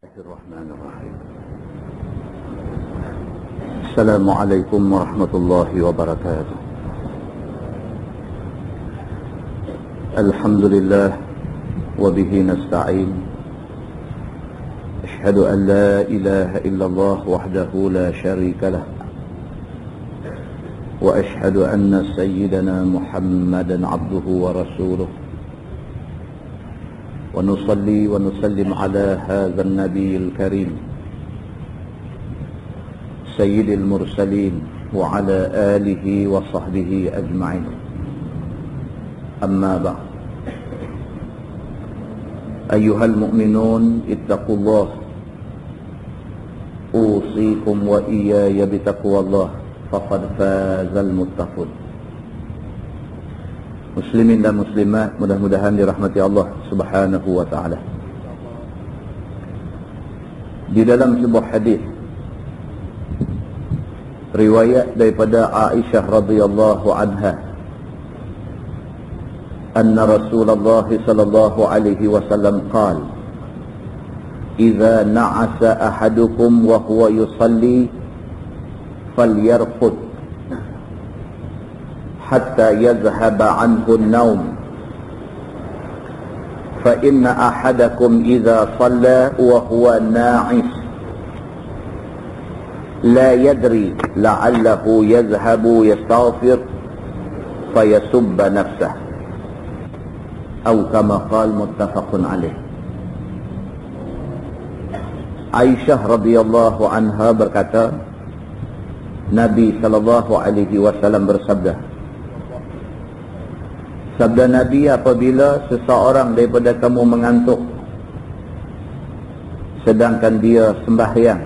الرحمن الرحيم. السلام عليكم ورحمة الله وبركاته. الحمد لله وبه نستعين. أشهد أن لا إله إلا الله وحده لا شريك له، وأشهد أن سيدنا محمدا عبده ورسوله، ونصلي ونسلم على هذا النبي الكريم سيد المرسلين وعلى آله وصحبه أجمعين. أما بعد، أيها المؤمنون اتقوا الله، أوصيكم وإياي بتقوى الله، فقد فاز المتقون. Muslimin dan muslimat, mudah-mudahan dirahmati Allah Subhanahu wa taala. Di dalam sebuah hadis riwayat daripada Aisyah radhiyallahu anha, anna Rasulullah sallallahu alaihi wasallam qala, "Idza na'asa ahadukum wa huwa yusalli falyarqud حتى يذهب عنه النوم فإن أحدكم إذا صلى وهو ناعس لا يدري لعله يذهب يستغفر فيسب نفسه أو كما قال متفق عليه." Aisyah radhiyallahu anha berkata, Nabi sallallahu alaihi wasallam bersabda, sabda Nabi, apabila seseorang daripada kamu mengantuk sedangkan dia sembahyang,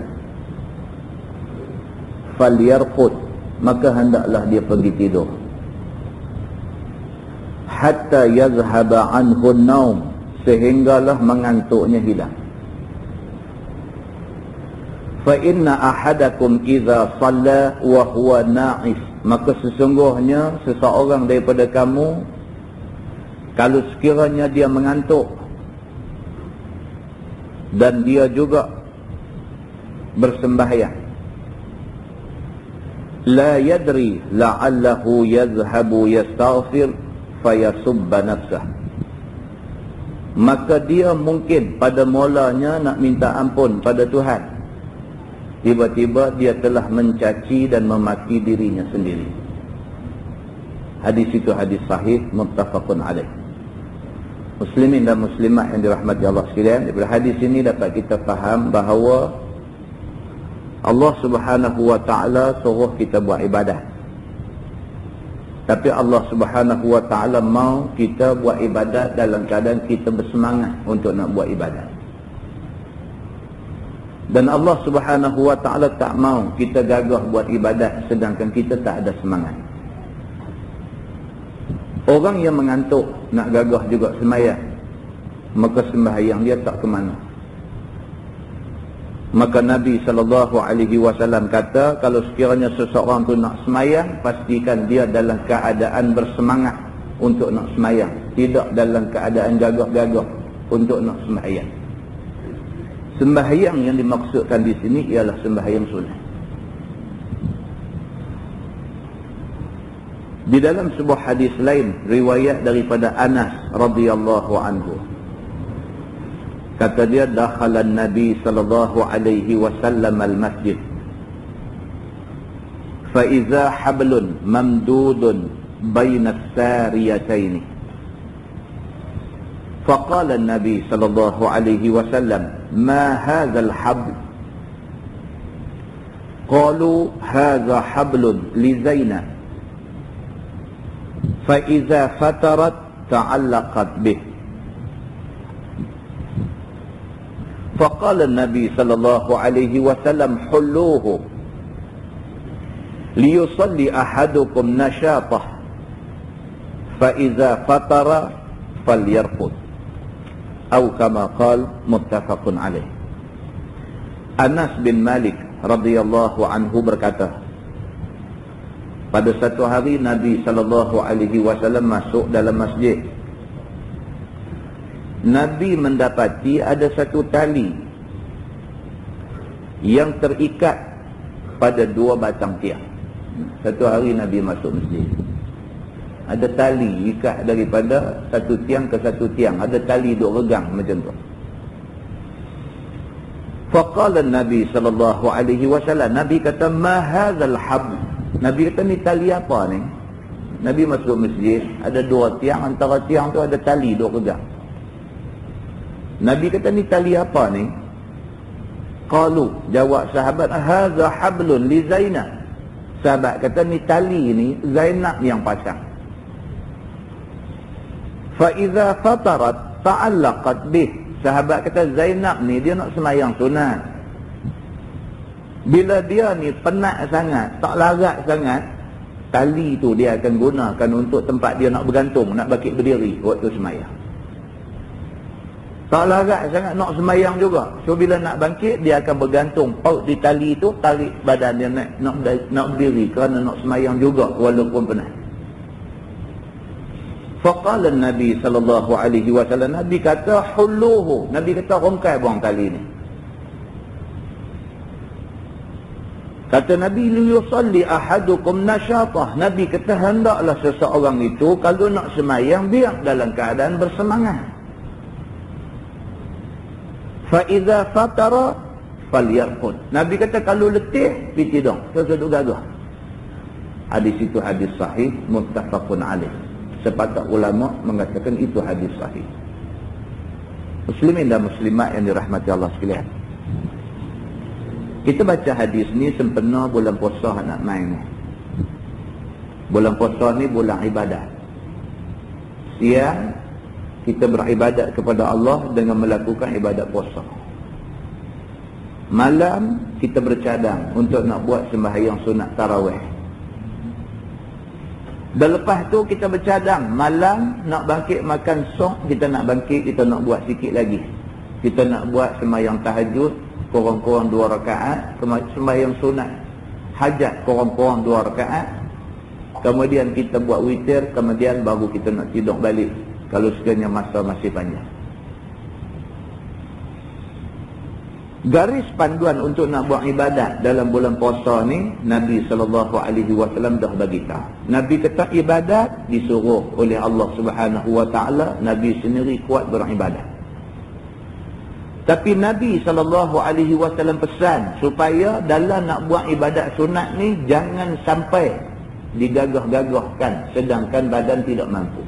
falyarqud, maka hendaklah dia pergi tidur, hatta yazhaba anhu an-naum, sehinggalah mengantuknya hilang. Fa inna ahadakum idza shalla wa huwa na'is, maka sesungguhnya seseorang daripada kamu kalau sekiranya dia mengantuk dan dia juga bersembahyang, la yadri la'allahu yadhhabu yastaghfir fayasubba nafsah, maka dia mungkin pada mulanya nak minta ampun pada Tuhan, tiba-tiba dia telah mencaci dan memaki dirinya sendiri. Hadis itu hadis sahih muttafaqun alaih. Muslimin dan muslimat yang dirahmati Allah sekalian, daripada hadis ini dapat kita faham bahawa Allah Subhanahu wa taala suruh kita buat ibadat. Tapi Allah Subhanahu wa taala mau kita buat ibadat dalam keadaan kita bersemangat untuk nak buat ibadat. Dan Allah Subhanahu wa taala tak mau kita gagah buat ibadat sedangkan kita tak ada semangat. Orang yang mengantuk nak gagah juga sembahyang, maka sembahyang dia tak ke mana. Maka Nabi SAW kata, kalau sekiranya seseorang tu nak sembahyang, pastikan dia dalam keadaan bersemangat untuk nak sembahyang, tidak dalam keadaan gagah-gagah untuk nak sembahyang. Sembahyang yang dimaksudkan di sini ialah sembahyang sunat. Di dalam sebuah hadis lain, riwayat daripada Anas radhiyallahu anhu, kata dia, dakhala Nabi sallallahu alaihi wasallam al-masjid fa iza hablun mamdudun baina as-sariyatayn faqala an-nabi sallallahu alaihi wasallam, ma hadha al-habl? qalu hadha hablun li Zainab فإذا فترت تعلقت به. فقال النبي صلى الله عليه وسلم حلوه ليصلي أحدكم نشاطه فإذا فتر فليرقد أو كما قال متفق عليه. Anas bin Malik radhiyallahu anhu berkata, pada satu hari Nabi SAW masuk dalam masjid. Nabi mendapati ada satu tali yang terikat pada 2 batang tiang. Satu hari Nabi masuk masjid, ada tali ikat daripada satu tiang ke satu tiang, ada tali duk regang macam tu. Faqala Nabi sallallahu alaihi wasallam, Nabi kata, ma hadzal hab. Nabi kata, ni tali apa ni? Nabi masuk masjid, ada 2 tiang, antara tiang tu ada tali duk regang. Nabi kata, ni tali apa ni? Qalu, jawab sahabat, hadza hablun li Zainab. Sahabat kata, ni tali ni Zainab yang pasang. Fa idza fatarat ta'allaqat bih. Sahabat kata, Zainab ni dia nak semayang sunat. Bila dia ni penat sangat, tak larat sangat, tali tu dia akan gunakan untuk tempat dia nak bergantung, nak bangkit berdiri waktu semayang. Tak larat sangat nak semayang juga. So bila nak bangkit, dia akan bergantung paut di tali tu, tarik badan dia nak berdiri kerana nak semayang juga walaupun penat. Faqala Nabi sallallahu alaihi wasallam, Nabi kata, hulluhu. Nabi kata, rongkai buang tali ni. Kata Nabi, liyusalli ahadukum nasyatah. Nabi kata, hendaklah seseorang itu kalau nak semayang, biar dalam keadaan bersemangat. Fa idza fatara falyarqud. Nabi kata, kalau letih, pergi tidur, duduk gagah. Hadis itu hadis sahih, muttafaqun alaih. Sepakat ulama mengatakan itu hadis sahih. Muslimin dan muslimat yang dirahmati Allah sekalian, kita baca hadis ni sempena bulan puasa nak main ni. Bulan puasa ni bulan ibadat. Siang kita beribadat kepada Allah dengan melakukan ibadat puasa. Malam kita bercadang untuk nak buat sembahyang sunat tarawih. Dan lepas tu kita bercadang, malam nak bangkit makan sok, kita nak bangkit, kita nak buat sikit lagi. Kita nak buat sembahyang tahajud kurang-kurang 2 rakaat, sembahyang sunat hajat kurang-kurang 2 rakaat. Kemudian kita buat witir, kemudian baru kita nak tidur balik kalau sekiranya masa masih panjang. Garis panduan untuk nak buat ibadat dalam bulan puasa ni, Nabi SAW dah bagi tahu. Nabi kata ibadat disuruh oleh Allah Subhanahu Wa Taala, Nabi sendiri kuat beribadat. Tapi Nabi SAW pesan supaya dalam nak buat ibadat sunat ni jangan sampai digagah-gagahkan sedangkan badan tidak mampu.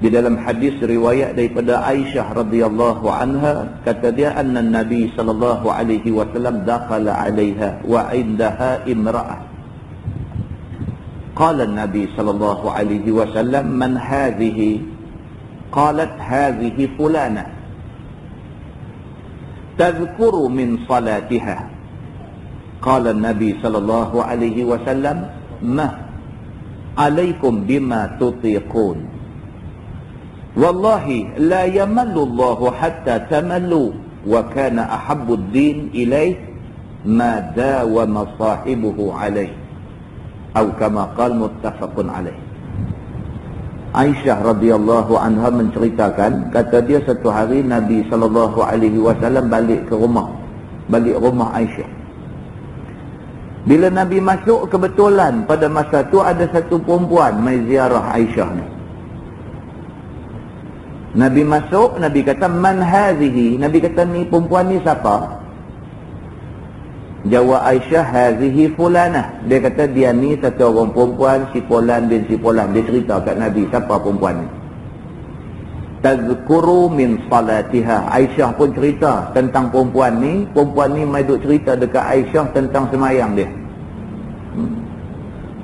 Di dalam hadis riwayat daripada Aisyah radhiyallahu anha, kata dia, anna Nabi sallallahu alaihi wasallam dakhala 'alaiha wa 'indaha imra'ah. Qala Nabi sallallahu alaihi wasallam, man hadhihi? Qalat hadhihi fulana tadhkuru min salatiha. Qala Nabi sallallahu alaihi wasallam, ma 'alaikum bima tutiqun. Wallahi la yamallu Allahu hatta tamallu wa kana ahabbu ad-din ilaih ma dawama sahibuhu alaih, atau kama qala muttafaqun alaih. Aisyah radhiyallahu anha menceritakan, kata dia satu hari Nabi sallallahu alaihi wasallam balik rumah Aisyah. Bila Nabi masuk, kebetulan pada masa tu ada satu perempuan mai ziarah Aisyah ni. Nabi masuk, Nabi kata, man hazihi? Nabi kata, ni perempuan ni siapa? Jawab Aisyah, hazihi fulanah. Dia kata, dia ni satu orang perempuan, si Fulan bin si Fulan. Dia cerita kat Nabi, siapa perempuan ni? Tazkuru min salatiha. Aisyah pun cerita tentang perempuan ni. Perempuan ni mai duk cerita dekat Aisyah tentang semayang dia.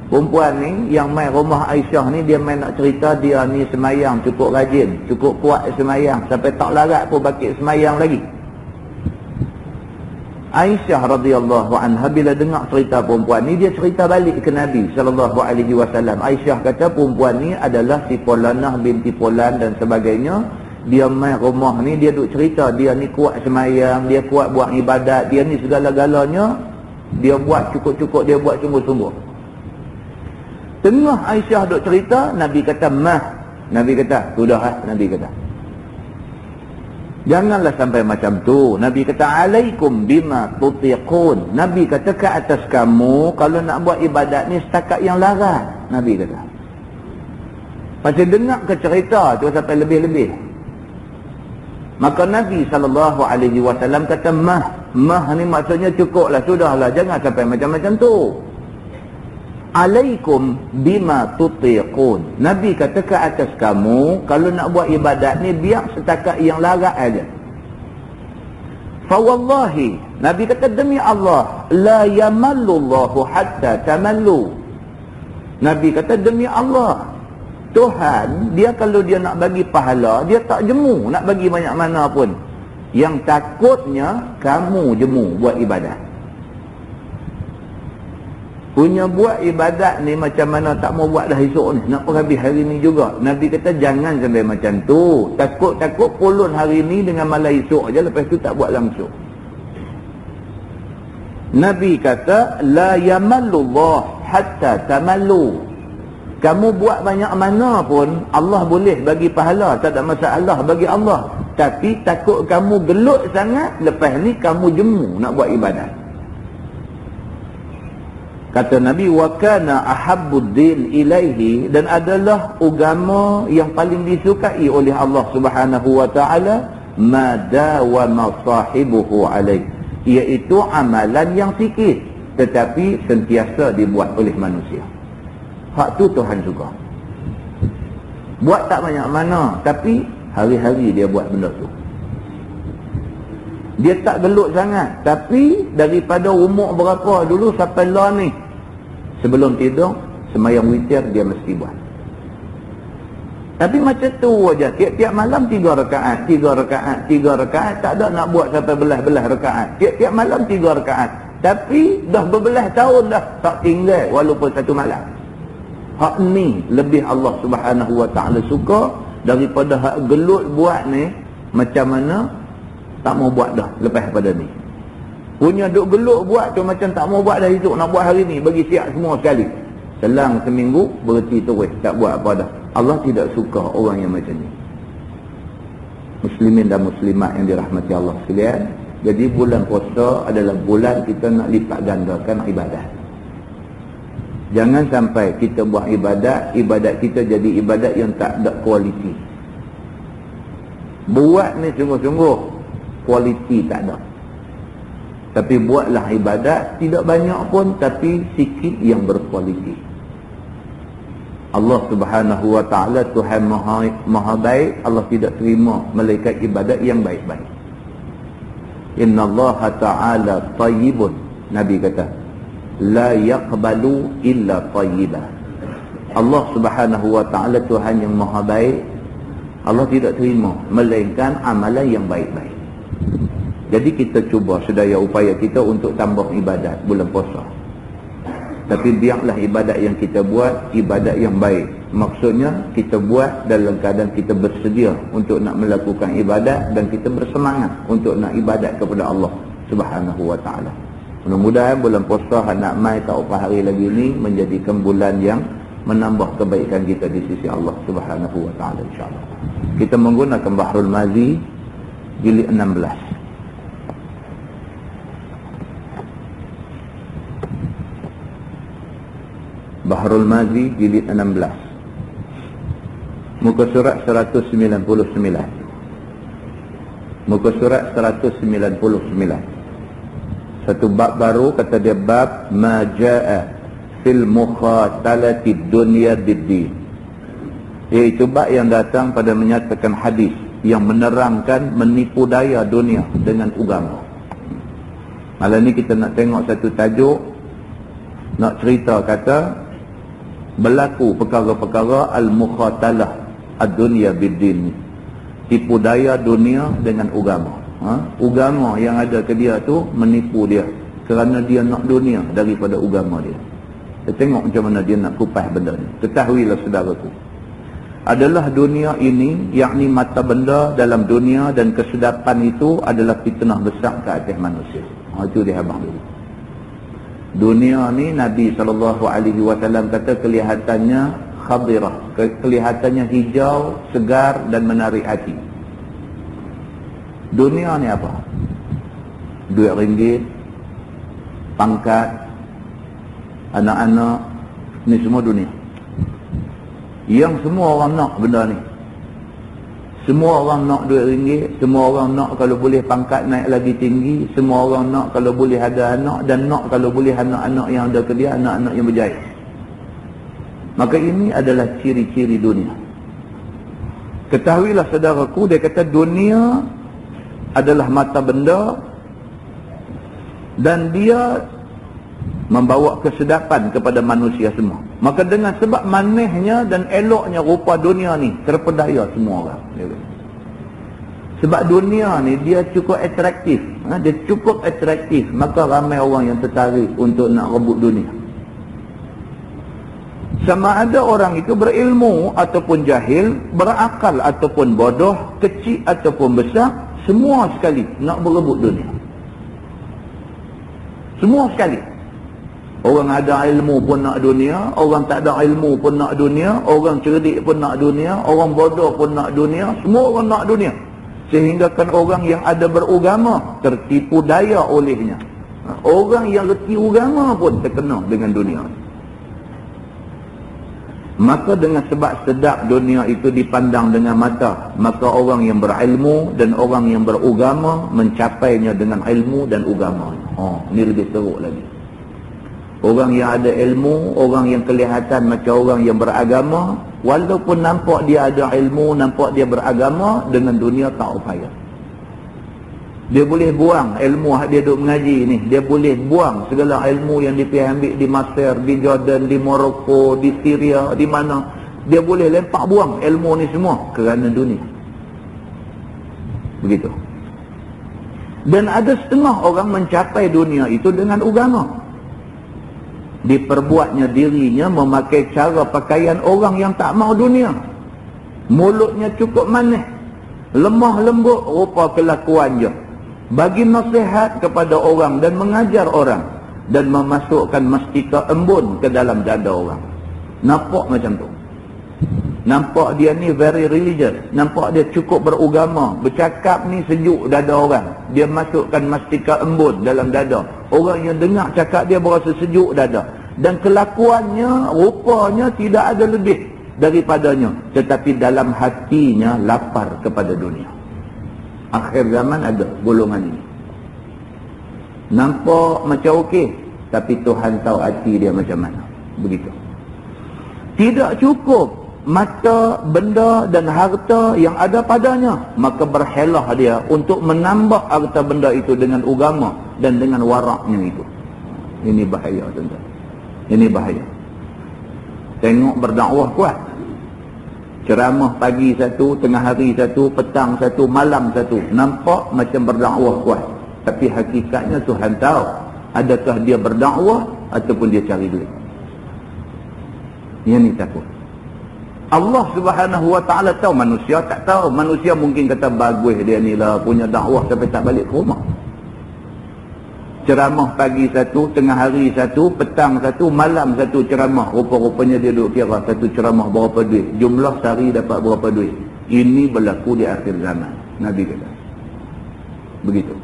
Perempuan ni yang mai rumah Aisyah ni, dia mai nak cerita dia ni semayang cukup rajin, cukup kuat semayang, sampai tak larat pun bangkit semayang lagi. Aisyah radhiyallahu anha bila dengar cerita perempuan ni, dia cerita balik ke Nabi sallallahu alaihi wasallam. Aisyah kata perempuan ni adalah si Fulanah binti Fulan dan sebagainya. Dia mai rumah ni, dia duk cerita dia ni kuat semayang, dia kuat buat ibadat, dia ni segala-galanya dia buat cukup-cukup, dia buat sungguh-sungguh. Tengah Aisyah duk cerita, Nabi kata, mah. Nabi kata, sudah lah. Nabi kata, Janganlah sampai macam tu. Nabi kata, alaikum bima tutiqun. Nabi kata ke atas kamu, kalau nak buat ibadat ni setakat yang larat. Nabi kata. Pasal dengar ke cerita tu sampai lebih-lebih. Maka Nabi SAW kata, mah ni maksudnya cukuplah, sudahlah, jangan sampai macam-macam tu. Alaikum bima tutiqun. Nabi kata ke atas kamu, kalau nak buat ibadat ni biar setakat yang larat aja. Fa wallahi, Nabi kata demi Allah, la yamallullahu hatta tamallu. Nabi kata demi Allah, Tuhan dia kalau dia nak bagi pahala, dia tak jemu nak bagi banyak mana pun. Yang takutnya kamu jemu buat ibadat. Punya buat ibadat ni macam mana tak mau buat dah esok ni, nak habis hari ni juga. Nabi kata jangan sampai macam tu. Takut-takut pulun hari ni dengan malam esok aja, lepas tu tak buat langsung. Nabi kata la yamallullah hatta tamallu. Kamu buat banyak mana pun Allah boleh bagi pahala, tak ada masalah bagi Allah. Tapi takut kamu gelut sangat, lepas ni kamu jemu nak buat ibadat. Kata Nabi, wa kana ahabbuddin ilaihi, dan adalah agama yang paling disukai oleh Allah Subhanahu wa taala, ma dawama sahibuhu alaih, iaitu amalan yang sikit tetapi sentiasa dibuat oleh manusia. Hak tu Tuhan juga. Buat tak banyak mana, tapi hari-hari dia buat benda tu. Dia tak gelut sangat, tapi daripada umur berapa dulu sampai lah ni, sebelum tidur sembahyang witir dia mesti buat. Tapi macam tu aja, tiap-tiap malam 3 rakaat, 3 rakaat, 3 rakaat, tak ada nak buat sampai belah-belah rakaat. Tiap-tiap malam 3 rakaat. Tapi dah berbelah tahun dah tak tinggal walaupun satu malam. Hak ni lebih Allah Subhanahu wa taala suka daripada hak gelut buat ni, macam mana tak mau buat dah lepas pada ni. Punya duk gelut buat tu macam tak mau buat dah esok, nak buat hari ni, bagi siap semua sekali. Selang seminggu berhenti terus, tak buat apa dah. Allah tidak suka orang yang macam ni. Muslimin dan muslimat yang dirahmati Allah sekalian, jadi bulan puasa adalah bulan kita nak lipat gandakan ibadat. Jangan sampai kita buat ibadat, ibadat kita jadi ibadat yang tak ada kualiti. Buat ni sungguh-sungguh, kualiti tak ada. Tapi buatlah ibadat, tidak banyak pun, tapi sikit yang berkualiti. Allah Subhanahu wa taala Tuhan maha baik, Allah tidak terima malaikat ibadat yang baik-baik. Innallaha ta'ala tayyibun, Nabi kata, la yaqbalu illa tayyiba. Allah Subhanahu wa taala Tuhan yang maha baik, Allah tidak terima melainkan amalan yang baik-baik. Jadi kita cuba sedaya upaya kita untuk tambah ibadat bulan puasa. Tapi biarlah ibadat yang kita buat ibadat yang baik. Maksudnya kita buat dalam keadaan kita bersedia untuk nak melakukan ibadat, dan kita bersemangat untuk nak ibadat kepada Allah Subhanahu wa taala. Mudah-mudahan bulan puasa nak mai tak berapa hari lagi ni menjadikan bulan yang menambah kebaikan kita di sisi Allah Subhanahu wa taala, insya-Allah. Kita menggunakan Bahrul Mazi jilid 16. Bahrul Mazi jilid 16, muka surat 199. Muka surat 199. Satu bab baru, kata dia bab ma jaa fil mukhatalati dunya bid-din, iaitu bab yang datang pada menyatakan hadis yang menerangkan menipu daya dunia dengan agama. Malam ni kita nak tengok satu tajuk, nak cerita kata berlaku perkara-perkara al-mukhatalah ad-dunya bid-din, tipu daya dunia dengan agama. Agama yang ada ke dia tu menipu dia kerana dia nak dunia daripada agama dia. Kita tengok macam mana dia nak kupas benda ni. Ketahuilah saudaraku, adalah dunia ini, yakni mata benda dalam dunia dan kesedapan itu adalah fitnah besar ke atas manusia. Itu dia abang dulu. Dunia ni Nabi SAW kata kelihatannya khadirah, kelihatannya hijau, segar dan menarik hati. Dunia ni apa? Duit ringgit, pangkat, anak-anak, ni semua dunia. Yang semua orang nak benda ni. Semua orang nak duit ringgit, semua orang nak kalau boleh pangkat naik lagi tinggi, semua orang nak kalau boleh ada anak, dan nak kalau boleh anak-anak yang ada ke dia, anak-anak yang berjaya. Maka ini adalah ciri-ciri dunia. Ketahuilah saudaraku, dia kata dunia adalah mata benda dan dia membawa kesedapan kepada manusia semua. Maka dengan sebab manehnya dan eloknya rupa dunia ni, terpedaya semua orang. Sebab dunia ni dia cukup atraktif, dia cukup atraktif, maka ramai orang yang tertarik untuk nak rebut dunia. Sama ada orang itu berilmu ataupun jahil, berakal ataupun bodoh, kecil ataupun besar, semua sekali nak berebut dunia. Semua sekali. Orang ada ilmu pun nak dunia, orang tak ada ilmu pun nak dunia, orang cerdik pun nak dunia, orang bodoh pun nak dunia, semua orang nak dunia. Sehingga kan orang yang ada beragama tertipu daya olehnya. Orang yang reti agama pun terkena dengan dunia. Maka dengan sebab sedap dunia itu dipandang dengan mata, maka orang yang berilmu dan orang yang beragama mencapainya dengan ilmu dan agama. Ini lebih teruk lagi. Orang yang ada ilmu, orang yang kelihatan macam orang yang beragama, walaupun nampak dia ada ilmu, nampak dia beragama, dengan dunia tak upaya. Dia boleh buang ilmu dia duduk mengaji ni, dia boleh buang segala ilmu yang dia pergi ambil di Mesir, di Jordan, di Morocco, di Syria, di mana. Dia boleh lempak buang ilmu ni semua kerana dunia. Begitu. Dan ada setengah orang mencapai dunia itu dengan agama. Diperbuatnya dirinya memakai cara pakaian orang yang tak mau dunia. Mulutnya cukup manis, lemah lembut rupa kelakuan je. Bagi nasihat kepada orang dan mengajar orang, dan memasukkan mastika embun ke dalam dada orang. Nampak macam tu. Nampak dia ni very religious, nampak dia cukup beragama, bercakap ni sejuk dada orang. Dia masukkan mastika embun dalam dada. Orang yang dengar cakap dia berasa sejuk dada. Dan kelakuannya, rupanya tidak ada lebih daripadanya, tetapi dalam hatinya lapar kepada dunia. Akhir zaman ada golongan ini. Nampak macam okey, tapi Tuhan tahu hati dia macam mana. Begitu. Tidak cukup mata, benda dan harta yang ada padanya, maka berhelah dia untuk menambah harta benda itu dengan agama dan dengan waraknya itu. Ini bahaya, tuan-tuan. Ini bahaya. Tengok berdakwah kuat, ceramah pagi satu, tengah hari satu, petang satu, malam satu, nampak macam berdakwah kuat, tapi hakikatnya Tuhan tahu adakah dia berdakwah ataupun dia cari duit. Yang ni takut. Allah Subhanahu Wa Taala tahu, manusia tak tahu. Manusia mungkin kata bagus dia ni lah, punya dakwah sampai tak balik ke rumah. Ceramah pagi satu, tengah hari satu, petang satu, malam satu ceramah. Rupa-rupanya dia duduk kira satu ceramah berapa duit, jumlah sehari dapat berapa duit. Ini berlaku di akhir zaman, Nabi kata. Begitu.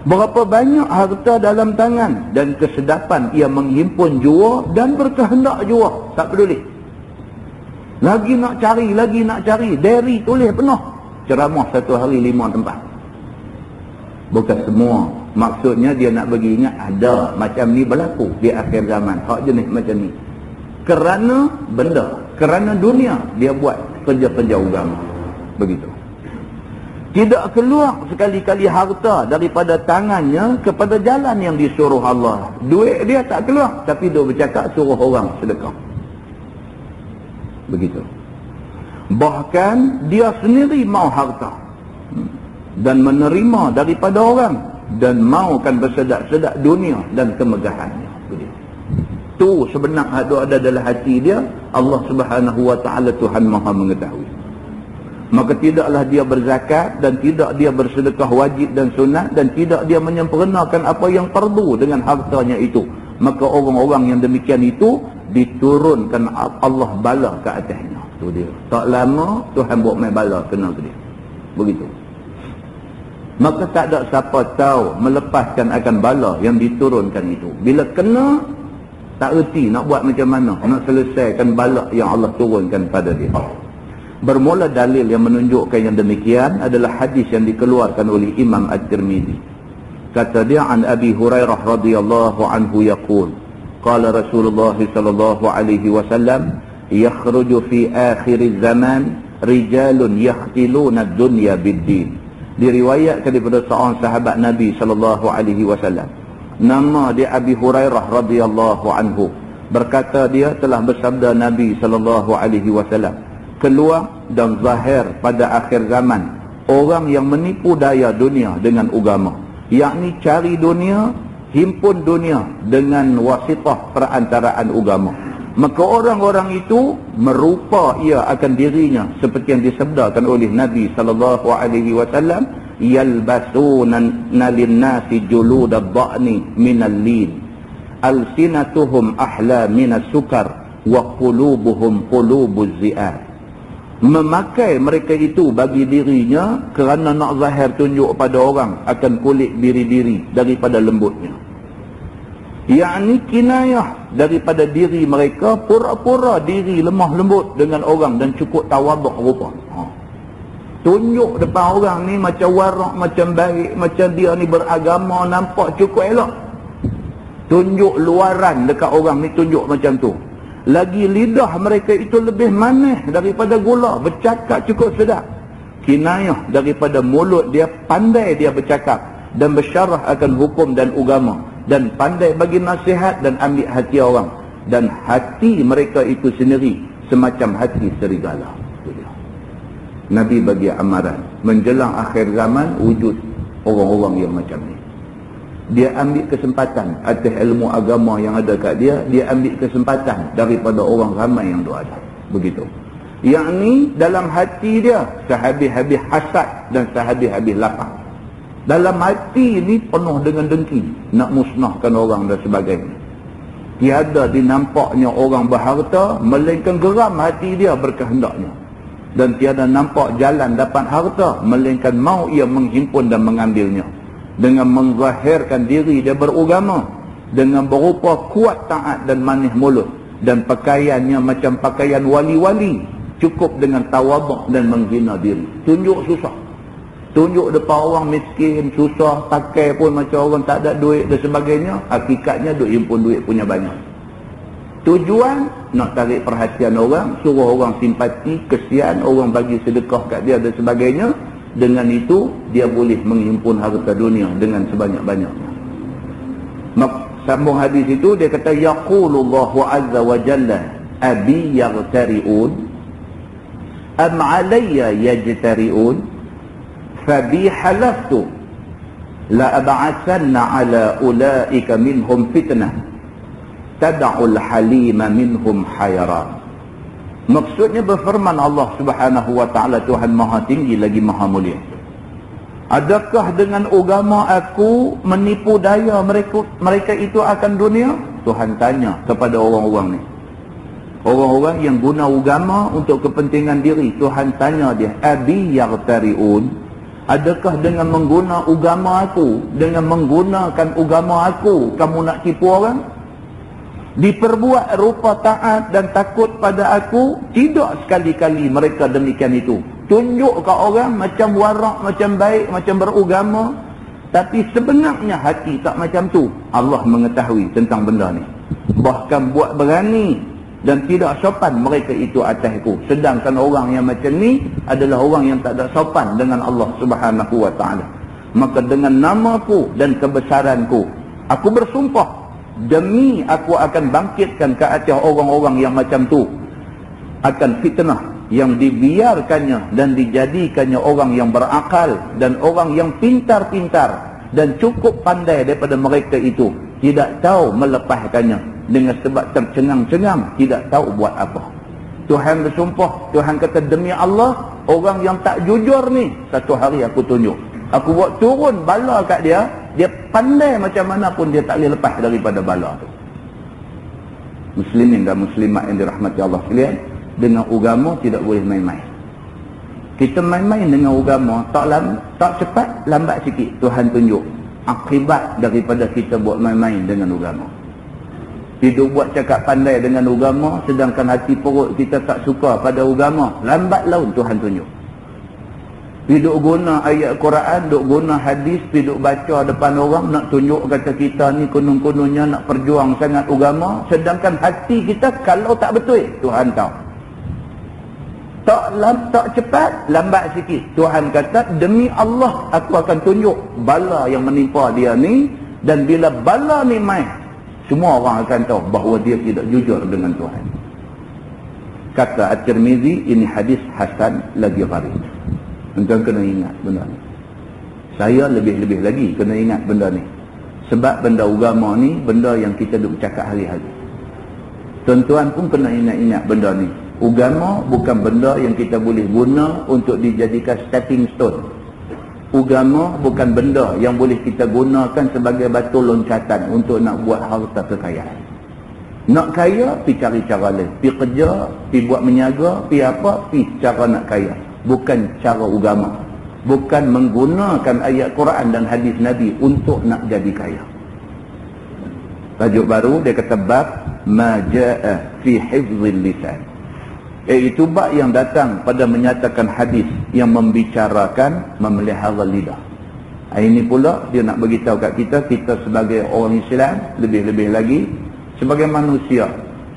Berapa banyak harta dalam tangan dan kesedapan ia menghimpun jua dan berkehendak jua, tak peduli. Lagi nak cari, diary tulis penuh. Ceramah satu hari 5 tempat. Bukan semua. Maksudnya dia nak bagi ingat ada macam ni berlaku di akhir zaman. Hak jenis macam ni. Kerana benda, kerana dunia, dia buat kerja-kerja agama. Begitu. Tidak keluar sekali-kali harta daripada tangannya kepada jalan yang disuruh Allah. Duit dia tak keluar, tapi dia bercakap suruh orang sedekah. Begitu. Bahkan dia sendiri mau harta dan menerima daripada orang, dan maukan bersedak-sedak dunia dan kemegahannya. Begitu. Tu sebenar ada dalam hati dia. Allah Subhanahu Wa Taala Tuhan Maha mengetahui. Maka tidaklah dia berzakat, dan tidak dia bersedekah wajib dan sunat, dan tidak dia menyempurnakan apa yang perlu dengan hartanya itu. Maka orang-orang yang demikian itu diturunkan Allah bala ke atasnya. Tu dia. Tak lama Tuhan buat main bala kena ke dia. Begitu. Maka tak ada siapa tahu melepaskan akan bala yang diturunkan itu. Bila kena, tak erti nak buat macam mana, nak selesaikan bala yang Allah turunkan pada dia. Bermula dalil yang menunjukkan yang demikian adalah hadis yang dikeluarkan oleh Imam At-Tirmidzi. Kata dia, an Abi Hurairah radhiyallahu anhu yaqul, qala Rasulullah sallallahu alaihi wasallam, yakhruju fi akhir zaman rijalun yakhtiluna ad-dunya bid-din. Diriwayatkan daripada seorang sahabat Nabi sallallahu alaihi wasallam, nama dia Abi Hurairah radhiyallahu anhu, berkata dia telah bersabda Nabi sallallahu alaihi wasallam, keluar dan zahir pada akhir zaman orang yang menipu daya dunia dengan agama, yakni cari dunia, himpun dunia dengan wasitah perantaraan agama. Maka orang-orang itu merupa ia akan dirinya seperti yang disabdakan oleh Nabi sallallahu alaihi wasallam, yalbasuna lin-nasi juludad dha'ni minal lin, alsinatuhum ahla minas sukar wa qulubuhum qulubuz zi'ab. Memakai mereka itu bagi dirinya kerana nak zahir tunjuk pada orang akan kulit biri-biri daripada lembutnya, yakni kinayah daripada diri mereka, pura-pura diri lemah lembut dengan orang dan cukup tawaduk rupa. Tunjuk depan orang ni macam warak, macam baik, macam dia ni beragama, nampak cukup elok. Tunjuk luaran dekat orang ni, tunjuk macam tu. Lagi lidah mereka itu lebih manis daripada gula, bercakap cukup sedap. Kinayah daripada mulut dia, pandai dia bercakap dan bersyarah akan hukum dan agama, dan pandai bagi nasihat dan ambil hati orang. Dan hati mereka itu sendiri semacam hati serigala. Nabi bagi amaran menjelang akhir zaman wujud orang-orang yang macam ni. Dia ambil kesempatan atas ilmu agama yang ada kat dia, dia ambil kesempatan daripada orang ramai yang ada. Begitu. Yakni dalam hati dia sehabis-habis hasad dan sehabis-habis lapar. Dalam hati ni penuh dengan dengki, nak musnahkan orang dan sebagainya. Tiada dinampaknya orang berharta, melainkan geram hati dia berkehendaknya. Dan tiada nampak jalan dapat harta, melainkan mau ia menghimpun dan mengambilnya. Dengan menzahirkan diri dia beragama, dengan berupa kuat taat dan manis mulut, dan pakaiannya macam pakaian wali-wali, cukup dengan tawaduk dan menghina diri. Tunjuk susah, tunjuk depan orang miskin, susah, pakai pun macam orang tak ada duit dan sebagainya. Hakikatnya duk himpun duit punya banyak. Tujuan nak tarik perhatian orang, suruh orang simpati, kesian, orang bagi sedekah kat dia dan sebagainya. Dengan itu dia boleh menghimpun harta dunia dengan sebanyak-banyaknya. Sambung hadis itu dia kata, yaqulullahu azza wa jalla, abi yaghtari'un am alayya yajtari'un fabi halaftu la ab'athanna ala ulaika minhum fitnah tad'ul halima minhum hayran. Maksudnya berfirman Allah Subhanahu wa taala, Tuhan Maha Tinggi lagi Maha Mulia, adakah dengan agama aku menipu daya mereka itu akan dunia? Tuhan tanya kepada orang-orang ni, orang-orang yang guna agama untuk kepentingan diri. Tuhan tanya dia, abi yaghtari'un, adakah dengan mengguna agama aku, dengan menggunakan agama aku, kamu nak tipu orang? Diperbuat rupa taat dan takut pada aku? Tidak sekali-kali mereka demikian itu. Tunjuk ke orang macam warak, macam baik, macam beragama, tapi sebenarnya hati tak macam tu. Allah mengetahui tentang benda ni. Bahkan buat berani dan tidak sopan mereka itu atasku. Sedangkan orang yang macam ni adalah orang yang tak ada sopan dengan Allah Subhanahu wa taala. Maka dengan namaku dan kebesaranku, aku bersumpah, demi aku akan bangkitkan ke atas orang-orang yang macam tu akan fitnah yang dibiarkannya dan dijadikannya orang yang berakal dan orang yang pintar-pintar dan cukup pandai daripada mereka itu tidak tahu melepaskannya dengan sebab tercengang-cengang, tidak tahu buat apa. Tuhan bersumpah, Tuhan kata, demi Allah, orang yang tak jujur ni satu hari aku tunjuk, aku buat turun bala kat dia. Dia pandai macam mana pun dia tak boleh lepas daripada bala tu. Muslimin dan muslimat yang dirahmati Allah sekalian, dengan agama tidak boleh main-main. Kita main-main dengan agama, tak cepat, lambat sikit Tuhan tunjuk akibat daripada kita buat main-main dengan agama. Hidup buat cakap pandai dengan agama, sedangkan hati perut kita tak suka pada agama, lambat laun Tuhan tunjuk. Hidup guna ayat Quran, duk guna hadis, hidup baca depan orang, nak tunjuk kata kita ni kononnya nak perjuang sangat agama, sedangkan hati kita kalau tak betul, Tuhan tahu. Tak cepat, lambat sikit. Tuhan kata, demi Allah aku akan tunjuk bala yang menimpa dia ni, dan bila bala ni main, semua orang akan tahu bahawa dia tidak jujur dengan Tuhan. Kata At-Tirmizi, ini hadis hasan lagi gharib. Tuan kena ingat benda ni. Saya lebih-lebih lagi kena ingat benda ni. Sebab benda agama ni, benda yang kita duk cakap hari-hari. Tuan-tuan pun kena ingat-ingat benda ni. Agama bukan benda yang kita boleh guna untuk dijadikan stepping stone. Agama bukan benda yang boleh kita gunakan sebagai batu loncatan untuk nak buat harta kekayaan. Nak kaya, pergi cari cara lain. Pergi kerja, pergi buat menyaga, pergi apa, pergi cara nak kaya. Bukan cara agama. Bukan menggunakan ayat Quran dan hadis Nabi untuk nak jadi kaya. Tajuk baru dia kata bab ma jaa fi hifzil lisan. Iaitu bab yang datang pada menyatakan hadis yang membicarakan memelihara lidah. Ini pula dia nak beritahu kat kita sebagai orang Islam, lebih-lebih lagi sebagai manusia,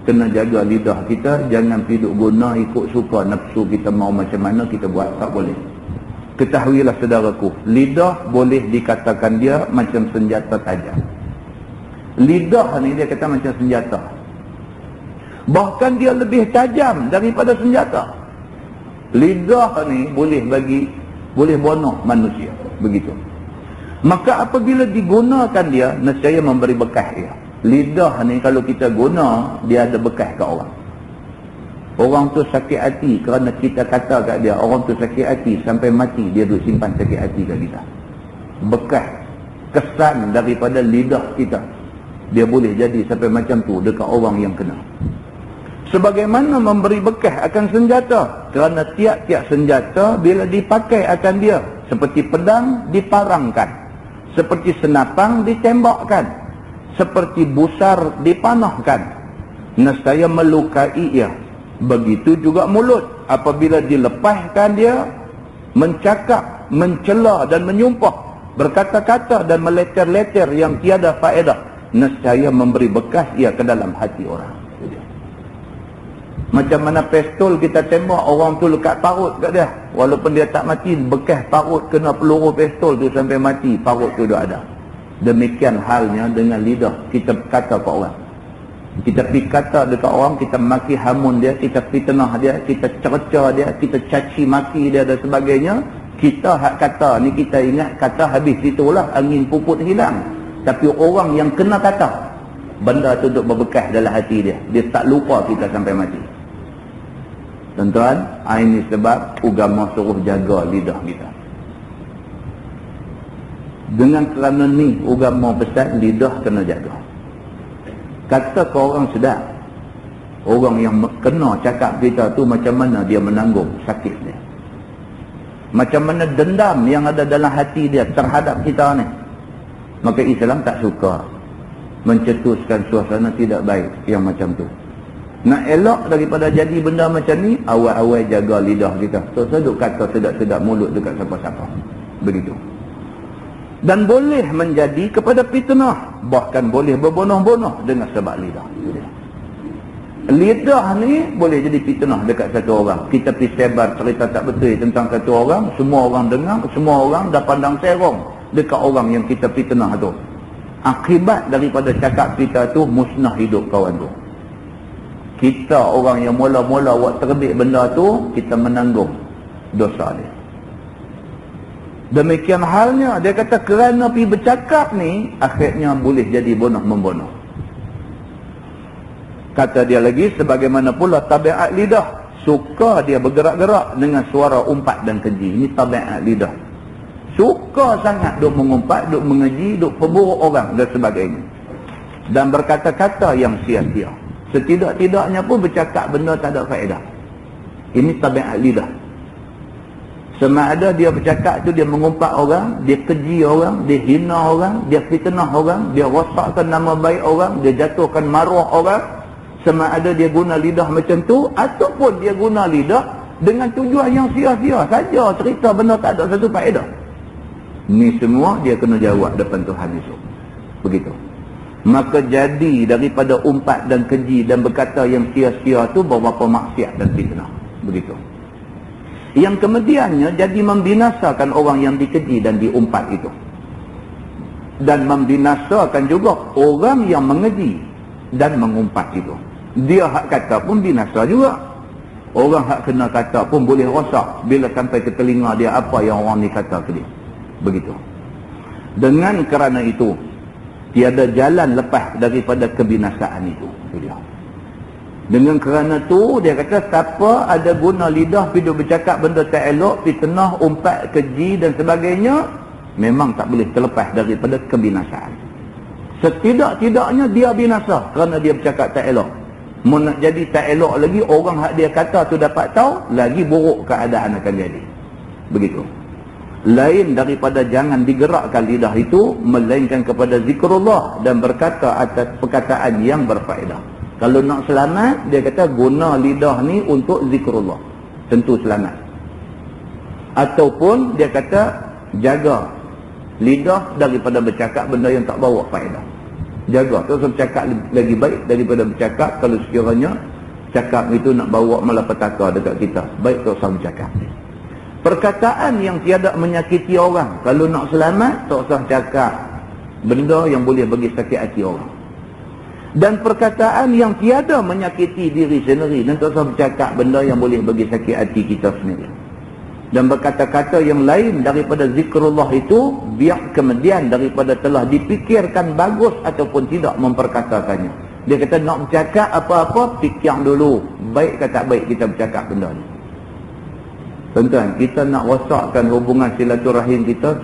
kena jaga lidah kita, jangan hidup guna ikut suka nafsu kita mau macam mana kita buat, tak boleh. Ketahuilah saudaraku, lidah boleh dikatakan dia macam senjata tajam. Lidah ni dia kata macam senjata. Bahkan dia lebih tajam daripada senjata. Lidah ni boleh bunuh manusia, begitu. Maka apabila digunakan dia, nescaya memberi bekas dia. Lidah ni kalau kita guna, dia ada bekas kat orang. Orang tu sakit hati kerana kita kata kat dia, orang tu sakit hati sampai mati, dia duk simpan sakit hati kat kita. Bekas, kesan daripada lidah kita, dia boleh jadi sampai macam tu dekat orang yang kena. Sebagaimana memberi bekas akan senjata, kerana tiap-tiap senjata bila dipakai akan dia, seperti pedang diparangkan, seperti senapang ditembakkan, seperti busar dipanahkan, nescaya melukai ia. Begitu juga mulut, apabila dilepaskan dia mencakap, mencela dan menyumpah, berkata-kata dan meleter-leter yang tiada faedah, nescaya memberi bekas ia ke dalam hati orang. Macam mana pistol kita tembak, orang tu lekat parut kat dia, walaupun dia tak mati, bekas parut kena peluru pistol tu sampai mati, parut tu dah ada. Demikian halnya dengan lidah, kita kata ke orang, kita pergi kata dekat orang, kita maki hamun dia, kita fitnah dia, kita cerca dia, kita caci maki dia dan sebagainya. Kita hak kata ni, kita ingat kata habis itulah, angin puput hilang. Tapi orang yang kena kata, benda tu duk berbekas dalam hati dia, dia tak lupa kita sampai mati. Tuan-tuan, ini sebab agama suruh jaga lidah kita. Dengan kerana ni agama pesan lidah kena jaga. Kata ke orang sedap, orang yang kena cakap kita tu macam mana dia menanggung sakit dia, macam mana dendam yang ada dalam hati dia terhadap kita ni. Maka Islam tak suka mencetuskan suasana tidak baik yang macam tu. Nak elak daripada jadi benda macam ni, awal-awal jaga lidah kita. So duk kata sedap-sedap mulut dekat siapa-siapa, begitu. Dan boleh menjadi kepada fitnah, bahkan boleh berbunuh-bunuh dengan sebab lidah. Lidah ni boleh jadi fitnah dekat satu orang. Kita pergi sebar cerita tak betul tentang satu orang, semua orang dengar, semua orang dah pandang serong dekat orang yang kita fitnah tu. Akibat daripada cakap kita tu, musnah hidup kawan tu. Kita orang yang mula-mula buat terbit benda tu, kita menanggung dosa dia. Demikian halnya, dia kata kerana pergi bercakap ni, akhirnya boleh jadi bunuh-membunuh. Kata dia lagi, sebagaimana pula tabiat lidah, suka dia bergerak-gerak dengan suara umpat dan keji. Ini tabiat lidah. Suka sangat duk mengumpat, duk mengeji, duk pemburuk orang dan sebagainya. Dan berkata-kata yang sia-sia. Setidak-tidaknya pun bercakap benda tak ada faedah. Ini tabiat lidah. Sama ada dia bercakap tu dia mengumpat orang, dia keji orang, dia hina orang, dia fitnah orang, dia rosakkan nama baik orang, dia jatuhkan maruah orang. Sama ada dia guna lidah macam tu ataupun dia guna lidah dengan tujuan yang sia-sia saja, cerita benda tak ada satu faedah. Ni semua dia kena jawab depan Tuhan esok. Begitu. Maka jadi daripada umpat dan keji dan berkata yang sia-sia tu beberapa maksiat dan fitnah. Begitu. Yang kemudiannya jadi membinasakan orang yang dikeji dan diumpat itu. Dan membinasakan juga orang yang mengeji dan mengumpat itu. Dia hak kata pun binasa juga. Orang hak kena kata pun boleh rosak bila sampai ke telinga dia apa yang orang ni kata ke dia. Begitu. Dengan kerana itu, tiada jalan lepas daripada kebinasaan itu. Dia. Dengan kerana tu dia kata siapa ada guna lidah pergi bercakap benda tak elok, fitnah, umpat, keji dan sebagainya, memang tak boleh terlepas daripada kebinasaan. Setidak-tidaknya dia binasa kerana dia bercakap tak elok. Mau nak jadi tak elok lagi, orang hak dia kata tu dapat tahu, lagi buruk keadaan akan jadi. Begitu. Lain daripada jangan digerakkan lidah itu, melainkan kepada zikrullah dan berkata atas perkataan yang berfaedah. Kalau nak selamat, dia kata guna lidah ni untuk zikrullah. Tentu selamat. Ataupun dia kata jaga lidah daripada bercakap benda yang tak bawa faedah. Jaga. Terus bercakap lagi baik daripada bercakap kalau sekiranya cakap itu nak bawa malapetaka dekat kita. Baik tak usah bercakap. Perkataan yang tiada menyakiti orang. Kalau nak selamat, tak usah cakap benda yang boleh bagi sakit hati orang. Dan perkataan yang tiada menyakiti diri sendiri, dan tak usah bercakap benda yang boleh bagi sakit hati kita sendiri. Dan berkata-kata yang lain daripada zikrullah itu, biar kemudian daripada telah dipikirkan bagus ataupun tidak memperkatakannya. Dia kata nak bercakap apa-apa, fikir dulu. Baik ke tak baik kita bercakap benda ni. Tuan-tuan, kita nak rosakkan hubungan silaturahim kita,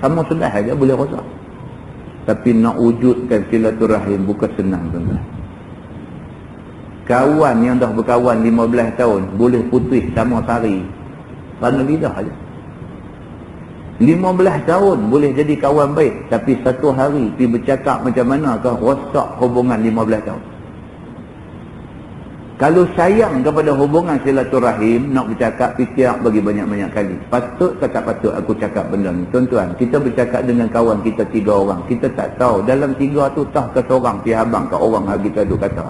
sama sudah saja boleh rosak. Tapi nak wujudkan silaturahim bukan senang, tuan-tuan. Kawan yang dah berkawan 15 tahun boleh putus sama sehari kerana lidah saja. 15 tahun boleh jadi kawan baik, tapi satu hari pergi bercakap macam mana ke rosak hubungan 15 tahun. Kalau sayang kepada hubungan silaturahim, nak bercakap, fikir bagi banyak-banyak kali. Patut ke tak patut aku cakap benda ni? Tuan-tuan, kita bercakap dengan kawan kita 3 orang. Kita tak tahu dalam 3 tu tah ke seorang pihak abang ke orang yang kita duk kata.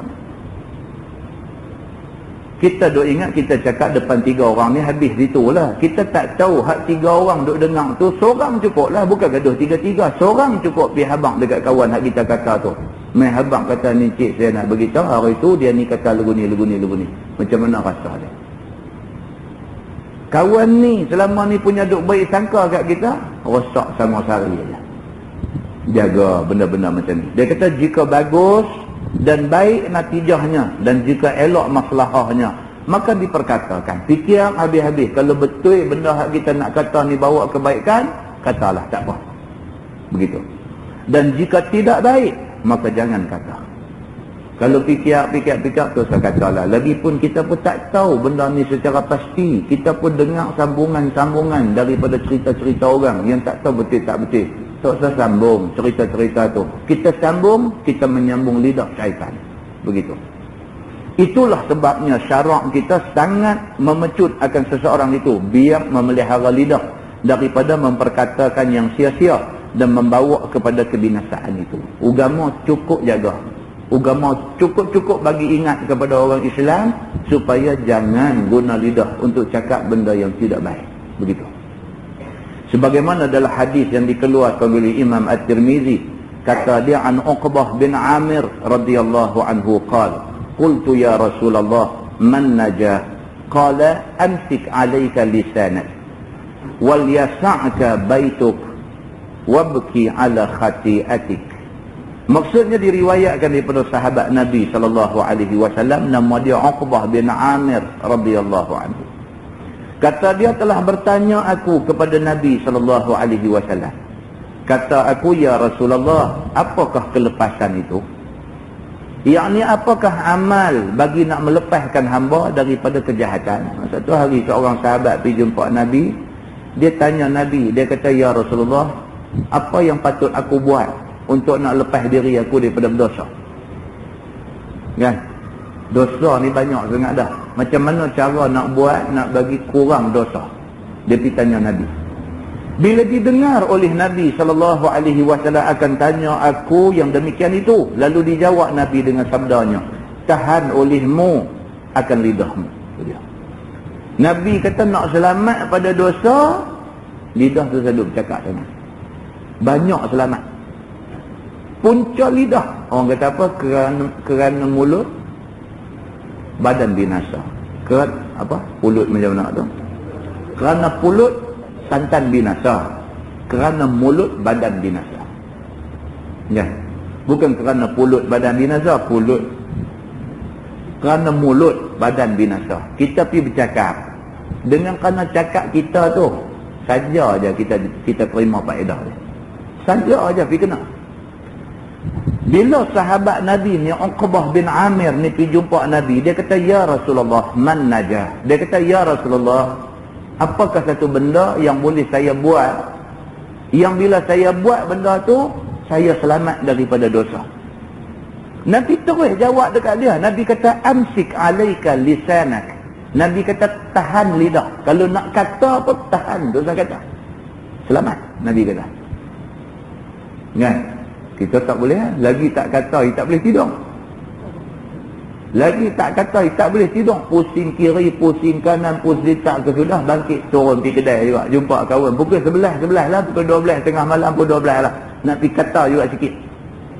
Kita duk ingat kita cakap depan 3 orang ni habis itulah. Kita tak tahu hak 3 orang duk dengar tu, seorang cukup lah. Bukan gaduh 3-3. Seorang cukup pihak abang dekat kawan hak kita kata tu. Mai habang kata ni cik saya nak beritahu hari tu dia ni kata lagu ni. Macam mana rasa dia? Kawan ni selama ni punya duk baik sangka kat kita, rosak sama sehari aja. Jaga benda-benda macam ni. Dia kata jika bagus dan baik natijahnya dan jika elok maslahahnya, maka diperkatakan. Fikir habis-habis. Kalau betul benda hak kita nak kata ni bawa kebaikan, katalah, tak apa. Begitu. Dan jika tidak baik, maka jangan kata. Kalau fikir tu saya katalah. Lagipun kita pun tak tahu benda ni secara pasti. Kita pun dengar sambungan-sambungan daripada cerita-cerita orang yang tak tahu betul tak betul. Tak usah sambung cerita-cerita tu. Kita sambung, kita menyambung lidah syaitan. Begitu. Itulah sebabnya syarak kita sangat memecut akan seseorang itu biar memelihara lidah daripada memperkatakan yang sia-sia dan membawa kepada kebinasaan itu. Agama cukup jaga. Agama cukup bagi ingat kepada orang Islam supaya jangan guna lidah untuk cakap benda yang tidak baik. Begitu. Sebagaimana dalam hadis yang dikeluarkan oleh Imam At-Tirmizi, kata dia an Uqbah bin Amir radhiyallahu anhu qala, qultu ya Rasulullah man najah? Qala amsik 'alayka lisanak wal yas'aka baituk wabki ala khati'atik. Maksudnya diriwayatkan daripada sahabat Nabi SAW, nama dia Uqbah bin Amir radhiyallahu anhu. Kata dia telah bertanya aku kepada Nabi SAW. Kata aku, ya Rasulullah, apakah kelepasan itu? Yakni apakah amal bagi nak melepaskan hamba daripada kejahatan? Satu hari seorang sahabat pergi jumpa Nabi, Dia tanya Nabi, dia kata, ya Rasulullah, apa yang patut aku buat untuk nak lepas diri aku daripada berdosa? Kan? Dosa ni banyak sangat dah. Macam mana cara nak buat, nak bagi kurang dosa? Dia pergi tanya Nabi. Bila didengar oleh Nabi SAW akan tanya aku yang demikian itu, lalu dijawab Nabi dengan sabdanya, tahan olehmu akan lidahmu. Nabi kata nak selamat pada dosa, lidah tu selalu bercakap sana. Banyak selamat. Punca lidah. Orang kata apa? Kerana mulut, badan binasa. Kerana apa? Pulut macam mana tu? Kerana pulut, santan binasa. Kerana mulut, badan binasa. Ya. Bukan kerana pulut, badan binasa. Pulut. Kerana mulut, badan binasa. Kita pergi bercakap. Dengan kerana cakap kita tu, saja aja kita terima faedah dia. Saja aja pergi kena. Bila sahabat Nabi ni, Uqbah bin Amir ni pergi jumpa Nabi, dia kata, ya Rasulullah, man najah? Dia kata, ya Rasulullah, apakah satu benda yang boleh saya buat, yang bila saya buat benda tu, saya selamat daripada dosa? Nabi terus jawab dekat dia. Nabi kata, amsik alaika lisanak. Nabi kata, tahan lidah. Kalau nak kata apa, tahan dosa kata. Selamat, Nabi kata. Kan? Kita tak boleh, lagi tak kata, tak boleh tidur. Lagi tak kata, tak boleh tidur. Pusing kiri, pusing kanan, pusing tak ke sudah, bangkit, turun pergi kedai juga. Jumpa kawan. Pukul 11 lah, pukul 12, tengah malam pukul 12 lah. Nak pergi kata juga sikit.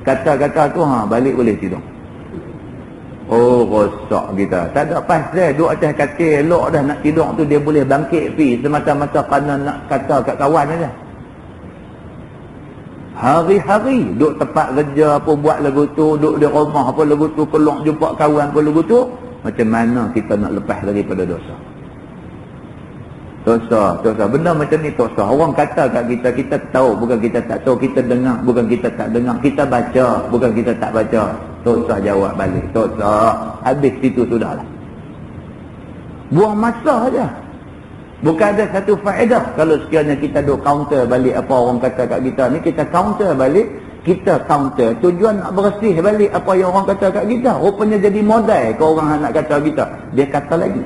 Kata-kata tu, balik boleh tidur. Oh, rosak kita. Tak ada pasal, duduk atas katil, elok dah nak tidur tu, dia boleh bangkit pergi. Semata-mata kerana nak kata kat kawan aja. Hari-hari duduk tempat kerja apa buat lagu tu, duduk di rumah apa lagu tu, keluar jumpa kawan apa lagu tu. Macam mana kita nak lepas daripada dosa? Dosa. Benda macam ni dosa. Orang kata kat kita, kita tahu, bukan kita tak tahu. Kita dengar, bukan kita tak dengar. Kita baca, bukan kita tak baca. Dosa jawab balik. Dosa. Habis situ sudahlah. Buang masa saja. Bukan ada satu faedah kalau sekiranya kita duk counter balik apa orang kata kat kita ni. Kita counter balik, kita counter. Tujuan nak bersih balik apa yang orang kata kat kita. Rupanya jadi modal ke orang nak kata kita. Dia kata lagi.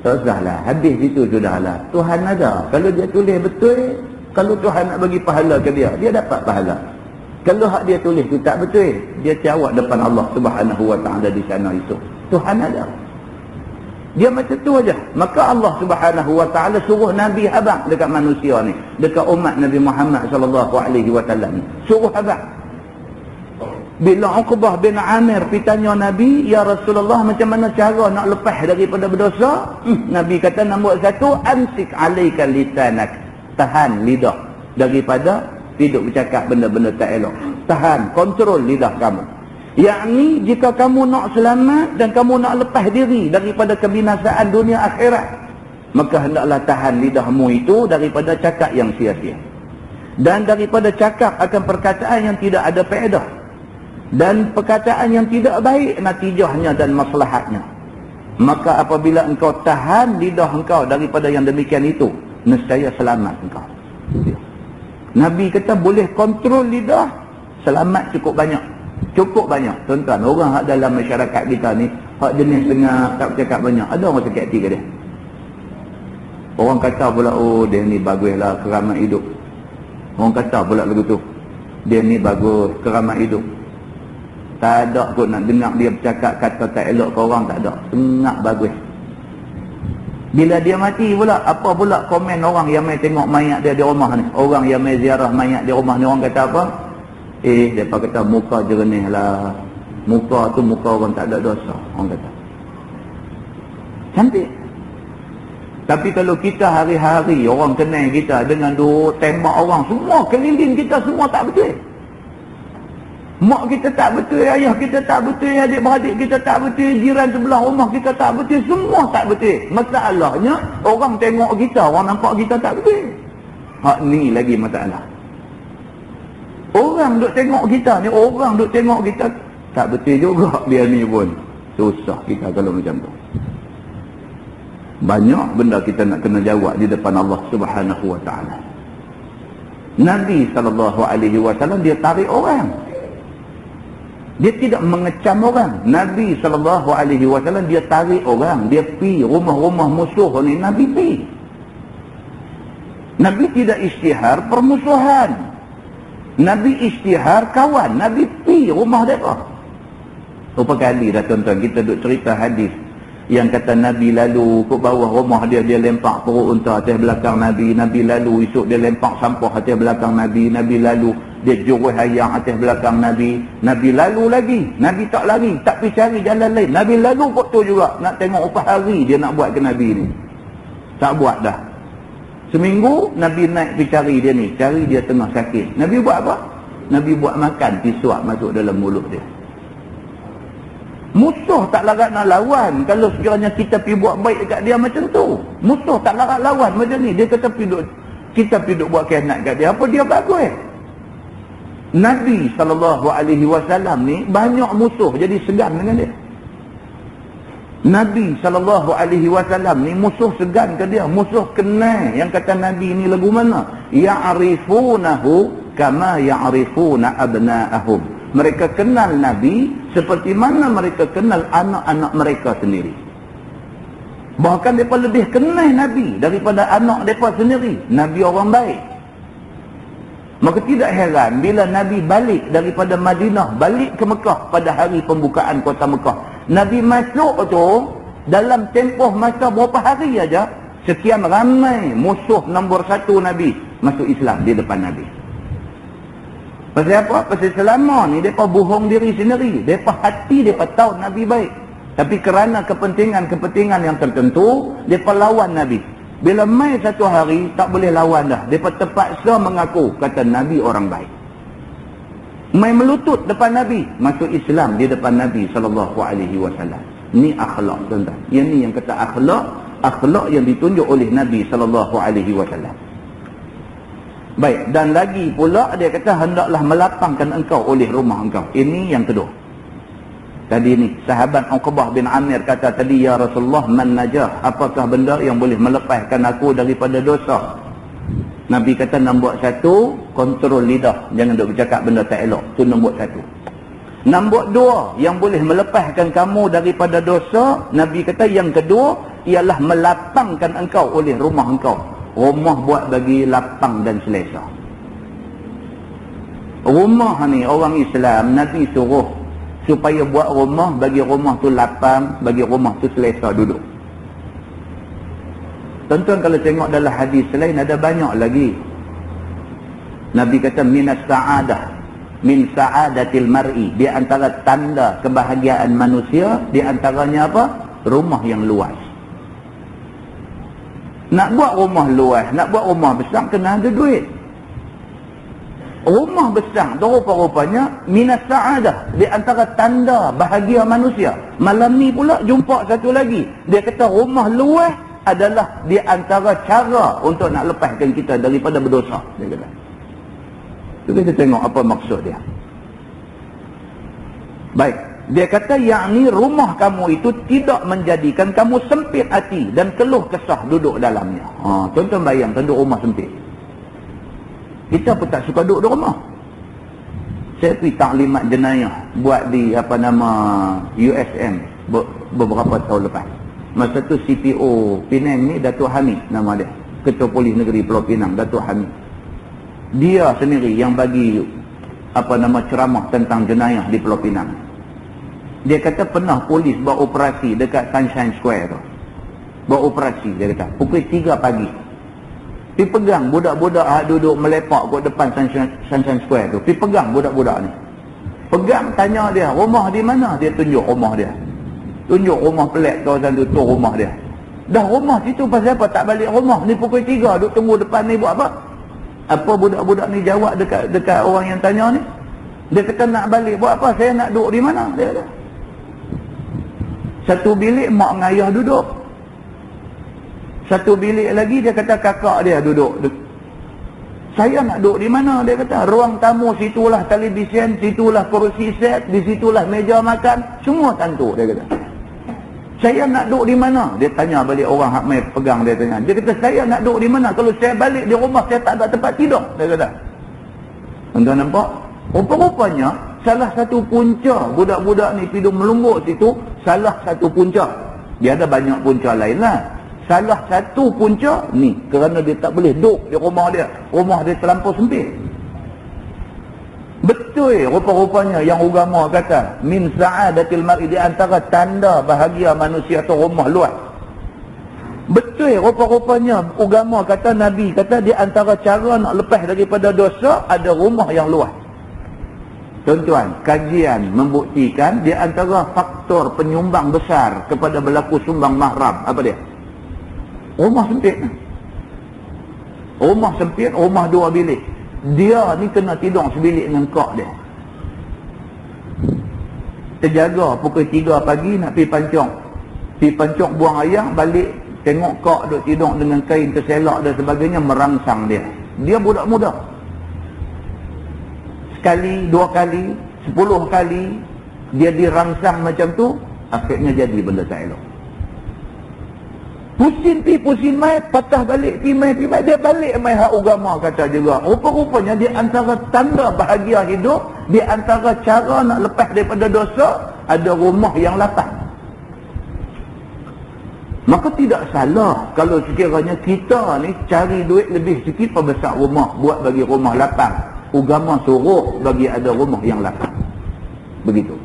Sudahlah, habis itu sudahlah. Tuhan ada. Kalau dia tulis betul, kalau Tuhan nak bagi pahala ke dia, dia dapat pahala. Kalau hak dia tulis tu tak betul, dia jawab depan Allah Subhanahu Wa Taala di sana itu. Tuhan ada. Dia macam tu aja. Maka Allah Subhanahu Wa Taala suruh Nabi abang dekat manusia ni, dekat umat Nabi Muhammad sallallahu alaihi wasallam ni. Suruh abang. Bila Uqbah bin Amir pitanya Nabi, ya Rasulullah, macam mana cara nak lepas daripada berdosa? Nabi kata, nombor satu, amsik alaika lisanak. Tahan lidah daripada tidak bercakap benda-benda tak elok. Tahan, kontrol lidah kamu. Yakni jika kamu nak selamat dan kamu nak lepas diri daripada kebinasaan dunia akhirat, maka hendaklah tahan lidahmu itu daripada cakap yang sia-sia, dan daripada cakap akan perkataan yang tidak ada faedah, dan perkataan yang tidak baik natijahnya dan maslahatnya. Maka apabila engkau tahan lidah engkau daripada yang demikian itu, nescaya selamat engkau. Nabi kata boleh kontrol lidah, selamat cukup banyak. Cukup banyak. Tuan-tuan, orang hak dalam masyarakat kita ni, hak jenis tengah tak bercakap banyak, ada orang sakit hati ke dia? Orang kata pula, oh dia ni baguslah keramat hidup. Orang kata pula lagu tu, dia ni bagus keramat hidup. Tak ada kot nak dengar dia bercakap kata tak elok ke orang, tak ada. Sangat bagus. Bila dia mati pula, apa pula komen orang yang mai tengok mayat dia di rumah ni? Orang yang mai ziarah mayat di rumah ni, orang kata apa? Mereka kata muka jernih lah. Muka tu muka orang tak ada dosa, orang kata. Cantik. Tapi kalau kita hari-hari orang kenal kita dengan duk tembak orang, semua keliling kita semua tak betul. Mak kita tak betul, ayah kita tak betul, adik-beradik kita tak betul, jiran sebelah rumah kita tak betul, semua tak betul. Masalahnya orang tengok kita, orang nampak kita tak betul. Hak ni lagi masalah. Orang duk tengok kita ni, orang duk tengok kita tak betul juga dia ni pun. Susah kita kalau macam tu. Banyak benda kita nak kena jawab di depan Allah Subhanahu wa taala. Nabi SAW dia tarik orang. Dia tidak mengecam orang. Nabi SAW dia tarik orang. Dia pi rumah-rumah musuh ni, Nabi pi. Nabi tidak isytihar permusuhan. Nabi isytihar kawan. Nabi pi rumah mereka. Berapa kali dah tuan-tuan kita duk cerita hadis yang kata Nabi lalu ke bawah rumah dia, dia lempak perut unta atas belakang Nabi. Nabi lalu esok dia lempak sampah atas belakang Nabi. Nabi lalu dia jurus ayam atas belakang Nabi. Nabi lalu lagi. Nabi tak lari, tak pergi cari jalan lain. Nabi lalu kot tu juga. Nak tengok upah hari dia nak buat ke Nabi ni. Tak buat dah. Seminggu Nabi naik pergi cari dia ni. Cari dia tengah sakit. Nabi buat apa? Nabi buat makan, pisuak masuk dalam mulut dia. Musuh tak larat nak lawan kalau sekiranya kita pergi buat baik dekat dia macam tu. Musuh tak larat lawan macam ni. Dia kata kita pergi buat khianat kat dia. Apa dia bagus? Nabi SAW ni banyak musuh jadi segan dengan dia. Nabi SAW ni musuh segan ke dia. Musuh kenal. Yang kata Nabi ni lagu mana? Ya'rifunahu kama ya'rifuna abna'ahum. Mereka kenal Nabi seperti mana mereka kenal anak-anak mereka sendiri. Bahkan mereka lebih kenal Nabi daripada anak mereka sendiri. Nabi orang baik. Maka tidak heran bila Nabi balik daripada Madinah, balik ke Mekah pada hari pembukaan kota Mekah. Nabi masuk tu dalam tempoh masa berapa hari aja, sekian ramai musuh nombor 1 Nabi masuk Islam di depan Nabi. Pasal apa? Pasal selama ni mereka bohong diri sendiri. Mereka hati mereka tahu Nabi baik. Tapi kerana kepentingan-kepentingan yang tertentu, mereka lawan Nabi. Bila mai satu hari, tak boleh lawan dah. Mereka terpaksa mengaku, kata Nabi orang baik. Mai melutut depan Nabi, masuk Islam di depan Nabi SAW. Ni akhlak, tuan-tuan. Yang ni yang kata akhlak yang ditunjuk oleh Nabi SAW. Baik, dan lagi pula dia kata hendaklah melapangkan engkau oleh rumah engkau. Ini yang kedua. Tadi ni sahabat Uqbah bin Amir kata tadi, ya Rasulullah, man najah, apakah benda yang boleh melepaskan aku daripada dosa? Nabi kata nombor 1, kontrol lidah, jangan duk bercakap benda tak elok. Itu nombor 1. Nombor 2, yang boleh melepaskan kamu daripada dosa, Nabi kata yang kedua ialah melapangkan engkau oleh rumah engkau. Rumah buat bagi lapang dan selesa. Rumah ni orang Islam, Nabi suruh supaya buat rumah, bagi rumah tu lapang, bagi rumah tu selesa duduk. Tuan-tuan kalau tengok dalam hadis lain ada banyak lagi. Nabi kata minas sa'adah, min sa'adatil mar'i, di antara tanda kebahagiaan manusia, di antaranya apa? Rumah yang luas. Nak buat rumah luas, nak buat rumah besar, kena ada duit. Rumah besar tu rupa-rupanya minas sa'adah, di antara tanda bahagia manusia. Malam ni pula jumpa satu lagi. Dia kata rumah luas adalah di antara cara untuk nak lepaskan kita daripada berdosa. Dia kata. Tu kita tengok apa maksud dia. Baik. Dia kata yakni rumah kamu itu tidak menjadikan kamu sempit hati dan keluh kesah duduk dalamnya. Tuan-tuan bayangkan duduk rumah sempit. Kita pun tak suka duduk di rumah. Saya pergi taklimat jenayah buat di USM beberapa tahun lepas. Masa tu CPO Penang ni Datuk Hamid nama dia. Ketua Polis Negeri Pulau Pinang, Datuk Hamid. Dia sendiri yang bagi ceramah tentang jenayah di Pulau Pinang. Dia kata pernah polis buat operasi dekat Sunshine Square tu. Buat operasi, dia kata. Pukul 3 pagi. Pergi pegang budak-budak duduk melepak kat depan Sunshine Square tu. Pergi pegang budak-budak ni. Pegang, tanya dia, rumah di mana? Dia tunjuk rumah dia. Tunjuk rumah pelik kawasan tu, tu rumah dia. Dah rumah situ pasal apa? Tak balik rumah. Ni pukul 3 duduk tunggu depan ni buat apa? Apa budak-budak ni jawab dekat orang yang tanya ni? Dia kata nak balik buat apa? Saya nak duduk di mana? Dia kata. Satu bilik mak dengan ayah duduk. Satu bilik lagi dia kata kakak dia duduk. Saya nak duduk di mana? Dia kata ruang tamu, situlah televisyen, situlah kerusi set, di situlah meja makan, semua tentu, dia kata. Saya nak duduk di mana? Dia tanya balik orang hak mai pegang dia tanya. Dia kata, saya nak duduk di mana? Kalau saya balik di rumah, saya tak ada tempat tidur. Dia kata. Tuan-tuan nampak? Rupa-rupanya, salah satu punca budak-budak ni tidur melunggut situ, salah satu punca. Dia ada banyak punca lain lah. Salah satu punca ni, kerana dia tak boleh duduk di rumah dia. Rumah dia terlampau sempit. Betul rupa-rupanya yang agama kata min sa'adatil mar'i, di antara tanda bahagia manusia tu rumah luas. Betul rupa-rupanya agama kata, Nabi kata di antara cara nak lepas daripada dosa ada rumah yang luas. Tuan-tuan, kajian membuktikan di antara faktor penyumbang besar kepada berlaku sumbang mahram apa dia? Rumah sempit. Rumah sempit, rumah dua bilik. Dia ni kena tidur sebilik dengan kak dia. Terjaga pukul 3 pagi nak pergi pancong. Pergi pancong buang air, balik tengok kak duk tidur dengan kain terselak dan sebagainya, merangsang dia. Dia budak muda. Sekali, 2 kali, 10 kali dia dirangsang macam tu, akhirnya jadi benda tak elok. Pusing pi, pusing mai, patah balik pi mai, dia balik mai hak agama kata juga. Rupa-rupanya di antara tanda bahagia hidup, di antara cara nak lepas daripada dosa, ada rumah yang lapang. Maka tidak salah kalau sekiranya kita ni cari duit lebih sikit perbesar rumah, buat bagi rumah lapang. Agama suruh bagi ada rumah yang lapang. Begitu.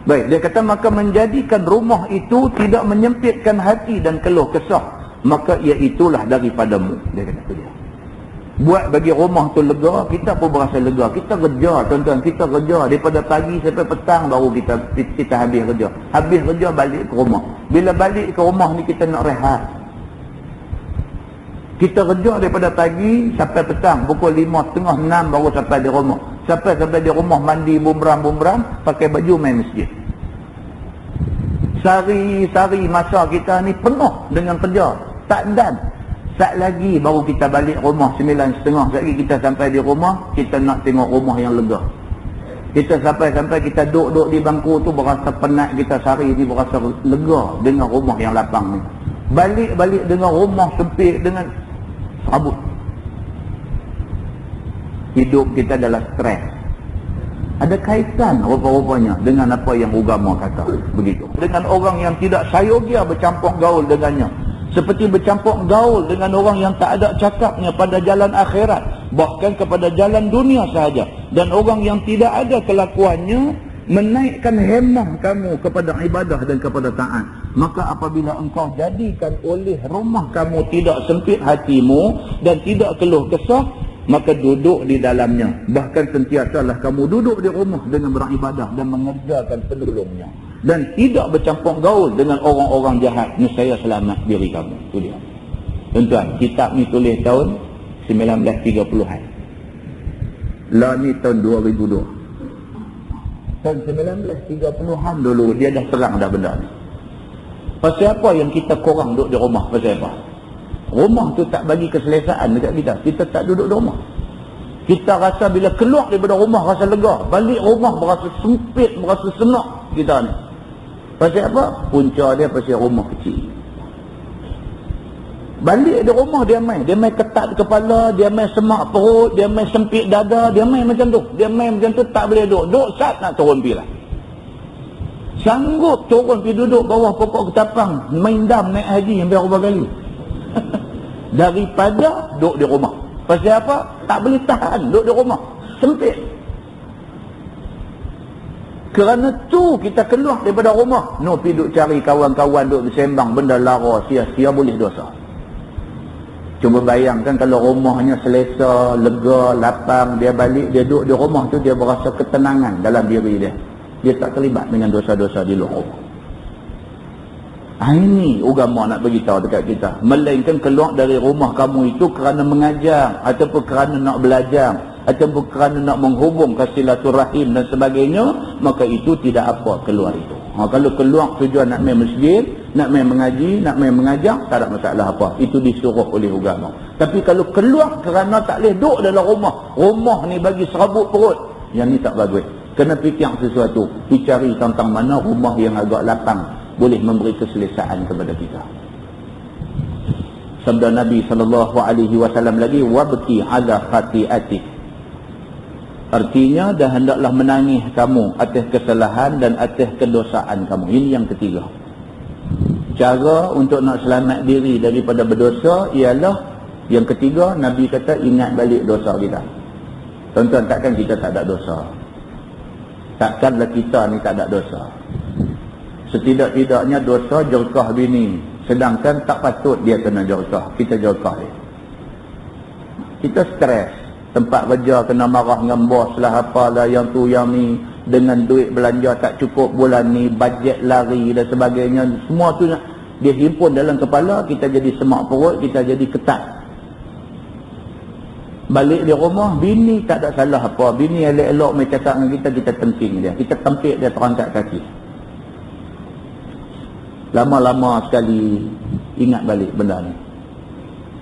Baik, dia kata maka menjadikan rumah itu tidak menyempitkan hati dan keluh kesah, maka iaitulah daripadamu. Dia kata dia. Buat bagi rumah tu lega, kita pun berasa lega. Kita kerja, tuan-tuan, kita kerja daripada pagi sampai petang baru kita habis kerja. Habis kerja balik ke rumah. Bila balik ke rumah ni kita nak rehat. Kita kerja daripada pagi sampai petang, pukul 5:30, 6 baru sampai di rumah. Sampai di rumah mandi bumbram, pakai baju main masjid. Sari-sari masa kita ni penuh dengan kerja. Tak dan. Sat lagi baru kita balik rumah 9:30. Sat lagi kita sampai di rumah, kita nak tengok rumah yang lega. Kita sampai kita duduk di bangku tu berasa penat, kita sari ni berasa lega dengan rumah yang lapang ni. Balik dengan rumah sempit, dengan serabut. Hidup kita adalah stres. Ada kaitan rupa-rupanya dengan apa yang agama kata. Begitu. Dengan orang yang tidak sayogia bercampur gaul dengannya. Seperti bercampur gaul dengan orang yang tak ada cakapnya pada jalan akhirat. Bahkan kepada jalan dunia sahaja. Dan orang yang tidak ada kelakuannya menaikkan hemah kamu kepada ibadah dan kepada taat. Maka apabila engkau jadikan oleh rumah kamu tidak sempit hatimu dan tidak keluh kesah, maka duduk di dalamnya. Bahkan sentiasalah kamu duduk di rumah dengan beribadah dan mengerjakan pendulungnya. Dan tidak bercampur gaul dengan orang-orang jahat. Nescaya selamat diri kamu. Itu dia. Tuan-tuan, kitab ni tulis tahun 1930-an. Lah ni tahun 2002. Tahun 1930-an dulu dia dah terang dah benda ni. Pasal apa yang kita korang duduk di rumah? Pasal apa? Rumah tu tak bagi keselesaan dekat kita. Kita tak duduk di rumah. Kita rasa bila keluar daripada rumah rasa lega. Balik rumah berasa sempit, berasa senak kita ni. Pasal apa? Punca dia pasal rumah kecil. Balik di rumah dia main ketat kepala, dia main semak perut, dia main sempit dada, dia main macam tu. Dia main macam tu tak boleh duduk. Duduk sat nak turun pergi lah. Sanggup turun pergi duduk bawah pokok ketapang, main dam naik haji sampai berapa kali. Daripada duduk di rumah. Pasal apa? Tak boleh tahan duduk di rumah. Sempit. Kerana tu kita keluar daripada rumah. No, pergi duduk cari kawan-kawan, duduk bersembang benda lara, sia-sia boleh dosa. Cuba bayangkan kalau rumahnya selesa, lega, lapang, dia balik, dia duduk di rumah tu, dia berasa ketenangan dalam diri dia. Dia tak terlibat dengan dosa-dosa di luar rumah. Ini agama nak beritahu dekat kita. Melainkan keluar dari rumah kamu itu kerana mengajar, ataupun kerana nak belajar, ataupun kerana nak menghubung silaturahim dan sebagainya, maka itu tidak apa keluar itu. Kalau keluar tujuan nak main masjid, nak main mengaji, nak main mengajar, tak ada masalah apa. Itu disuruh oleh agama. Tapi kalau keluar kerana tak boleh duduk dalam rumah, rumah ni bagi serabut perut, yang ni tak bagus. Kena fikir sesuatu. Dicari tentang mana rumah yang agak lapang, boleh memberi keselesaan kepada kita. Sabda Nabi SAW lagi, wabki ala khati'atik. Artinya, dah hendaklah menangis kamu atas kesalahan dan atas kedosaan kamu. Ini yang ketiga. Cara untuk nak selamat diri daripada berdosa ialah yang ketiga, Nabi kata ingat balik dosa kita. Tuan-tuan, takkan kita tak ada dosa? Takkanlah kita ni tak ada dosa? Setidak-tidaknya dosa jerkah bini, sedangkan tak patut dia kena jerkah, kita jerkah dia. Kita stres, tempat kerja kena marah dengan bos lah, apalah yang tu yang ni, dengan duit belanja tak cukup bulan ni, bajet lari dan sebagainya, semua tu dia himpun dalam kepala, kita jadi semak perut, kita jadi ketat. Balik di rumah, bini tak ada salah apa, bini elok-elok main cakap dengan kita, kita tengking dia, kita tempik dia terangkat kaki. Lama-lama sekali ingat balik benda ni.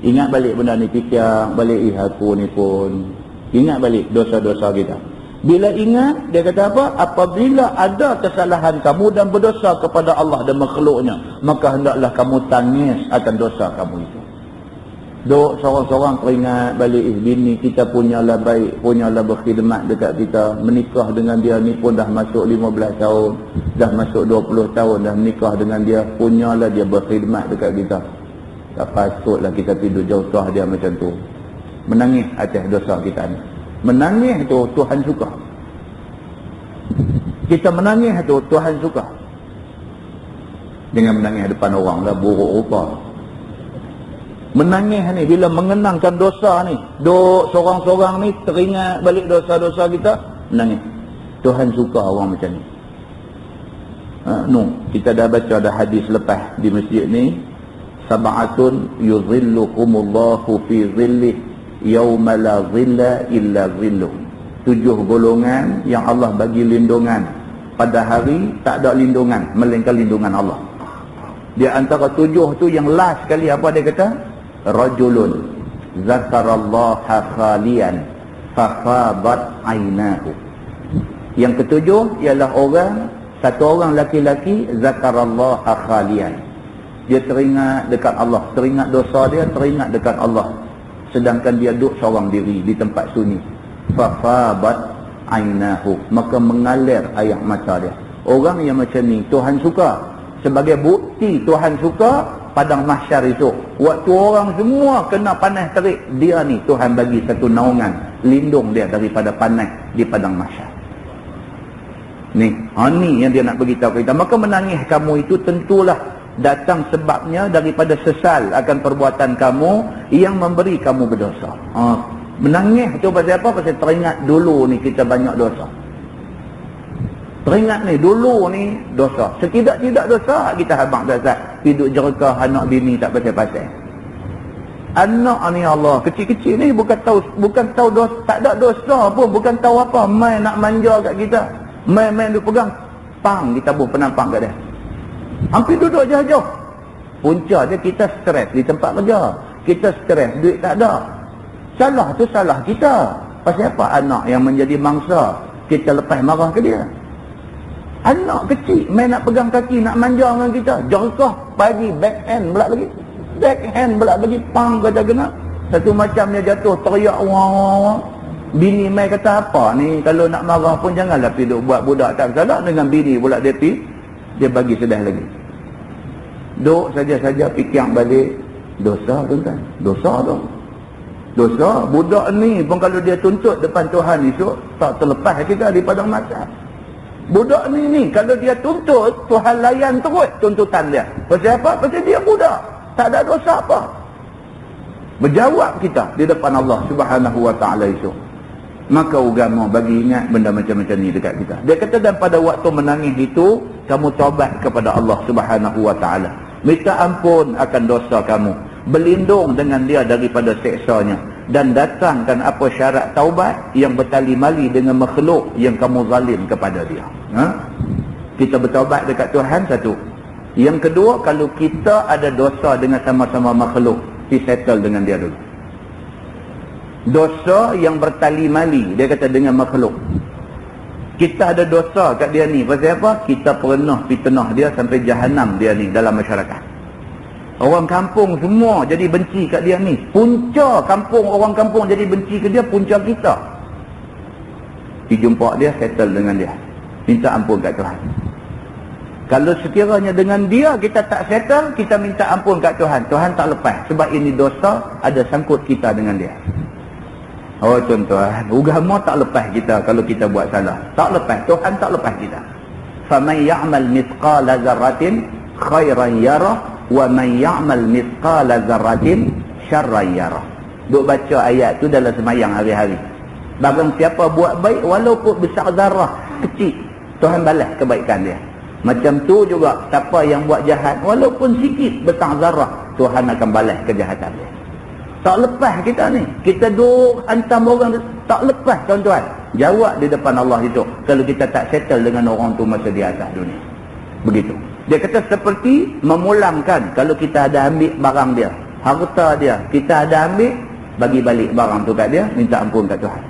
Ingat balik benda ni, fikir balik, aku ni pun ingat balik dosa-dosa kita. Bila ingat, dia kata apa? Apabila ada kesalahan kamu dan berdosa kepada Allah dan makhluknya, maka hendaklah kamu tangis akan dosa kamu itu. Duk seorang-seorang teringat balik, bini kita punyalah baik, punyalah berkhidmat dekat kita, menikah dengan dia ni pun dah masuk 15 tahun, dah masuk 20 tahun dah menikah dengan dia, punyalah dia berkhidmat dekat kita. Tak patutlah kita tidur jauh-jauh dia macam tu. Menangis atas dosa kita ni. Menangis tu Tuhan suka. Kita menangis tu Tuhan suka. Dengan menangis depan orang lah, buruk rupa. Menangis ni bila mengenangkan dosa ni, duk seorang-seorang ni teringat balik dosa-dosa kita, menangis. Tuhan suka orang macam ni. Kita dah baca ada hadis lepas di masjid ni, sab'atun yuzillukumullahu fi zillih yauma la zilla illa zilluh. 7 golongan yang Allah bagi lindungan pada hari tak ada lindungan melainkan lindungan Allah. Di antara 7 tu yang last sekali apa dia kata? Rajulun zakarallaha khalian fakhabat ainahu. Yang ketujuh ialah satu orang laki-laki zakarallaha khalian. Dia teringat dekat Allah, teringat dosa dia, teringat dekat Allah, sedangkan dia duduk seorang diri di tempat sunyi. Fakhabat ainahu, maka mengalir air mata dia. Orang yang macam ni Tuhan suka. Sebagai bukti Tuhan suka, padang mahsyar itu, waktu orang semua kena panas terik, dia ni Tuhan bagi satu naungan, lindung dia daripada panas di padang mahsyar. Ni yang dia nak beritahu kita. Maka menangis kamu itu tentulah datang sebabnya daripada sesal akan perbuatan kamu yang memberi kamu berdosa. Menangis itu pasal apa? Pasal teringat dulu ni kita banyak dosa. Teringat ni dulu ni dosa. Setidak-tidak dosa kita habang dasar. Hidup jerkah anak bini tak pasal-pasal. Anak ni Allah kecil-kecil ni bukan tahu dosa, tak ada dosa pun, bukan tahu apa, main nak manja kat kita. Main dia pegang, pang ditabuh penampang kat dia. Hampir duduk jauh-jauh. Punca dia kita stres di tempat kerja. Kita stres, duit tak ada. Salah tu salah kita. Pasal apa? Anak yang menjadi mangsa, kita lepas marah ke dia. Anak kecil main nak pegang kaki, nak manja dengan kita, jerkah bagi backhand pula lagi. Backhand pula bagi pang kata kena. Satu macam dia jatuh teriak wah. Bini mai kata apa ni, kalau nak marah pun janganlah pergi buat budak tak salah dengan bini pula dia pergi, dia bagi sedih lagi. Duk saja-saja fikir balik dosa tu kan. Dosa tu. Dosa budak ni pun kalau dia tuntut depan Tuhan esok tak terlepas kita di padang mahsyar. Budak ni kalau dia tuntut, Tuhan layan terus tuntutan dia. Pasal apa? Pasal dia budak, tak ada dosa apa. Berjawab kita di depan Allah Subhanahu wa taala esok. Maka agama bagi ingat benda macam-macam ni dekat kita. Dia kata dan pada waktu menangis itu kamu taubat kepada Allah Subhanahu wa taala. Minta ampun akan dosa kamu, berlindung dengan dia daripada seksanya, dan datangkan apa syarat taubat yang bertali mali dengan makhluk yang kamu zalim kepada dia. Kita bertaubat dekat Tuhan satu. Yang kedua, kalau kita ada dosa dengan sama-sama makhluk, settle dengan dia dulu. Dosa yang bertali mali, dia kata dengan makhluk. Kita ada dosa kat dia ni. Pasal apa? Kita pernah fitnah dia sampai jahanam dia ni dalam masyarakat. Orang kampung semua jadi benci kat dia ni. Punca kampung, orang kampung jadi benci ke dia, punca kita. Dijumpa dia, settle dengan dia. Minta ampun kat Tuhan. Kalau sekiranya dengan dia kita tak settle, kita minta ampun kat Tuhan. Tuhan tak lepas. Sebab ini dosa, ada sangkut kita dengan dia. Oh tuan-tuan, agama tak lepas kita kalau kita buat salah. Tak lepas, Tuhan tak lepas kita. فَمَنْ يَعْمَلْ مِثْقَالَ ذَرَّةٍ خَيْرًا يَرَهُ وَمَنْ يَعْمَلْ مِثْقَالَ ذَرَّةٍ شَرًّا يَرَهُ. Duk baca ayat tu dalam semayang hari-hari. Barang siapa buat baik walaupun besar zarah, kecil, Tuhan balas kebaikan dia. Macam tu juga siapa yang buat jahat walaupun sikit besar zarah, Tuhan akan balas kejahatan dia. Tak lepas kita ni. Kita duk hantam orang, tak lepas tuan-tuan. Jawab di depan Allah itu kalau kita tak settle dengan orang tu masa di atas dunia. Begitu. Dia kata seperti memulangkan kalau kita ada ambil barang dia, harta dia, kita ada ambil, bagi balik barang tu kat dia, minta ampun kat Tuhan.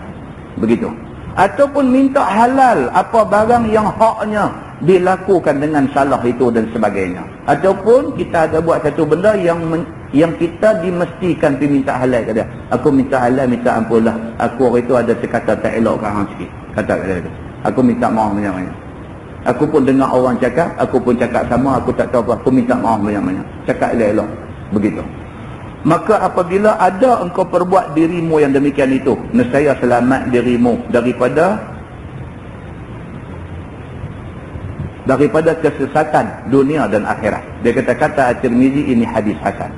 Begitu. Ataupun minta halal apa barang yang haknya dilakukan dengan salah itu dan sebagainya. Ataupun kita ada buat satu benda yang kita dimestikan pergi minta halal ke dia. Aku minta halal, minta ampun lah. Aku hari itu ada sekata tak elok kat hang sikit. Kata kat dia. Aku minta maaf banyak-banyak. Aku pun dengar orang cakap, aku pun cakap sama, aku tak tahu apa. Aku minta maaf banyak-banyak. Cakap elok-elok. Begitu. Maka apabila ada engkau perbuat dirimu yang demikian itu, nescaya selamat dirimu daripada kesesatan dunia dan akhirat. Dia kata At-Tirmizi ini hadis hasan.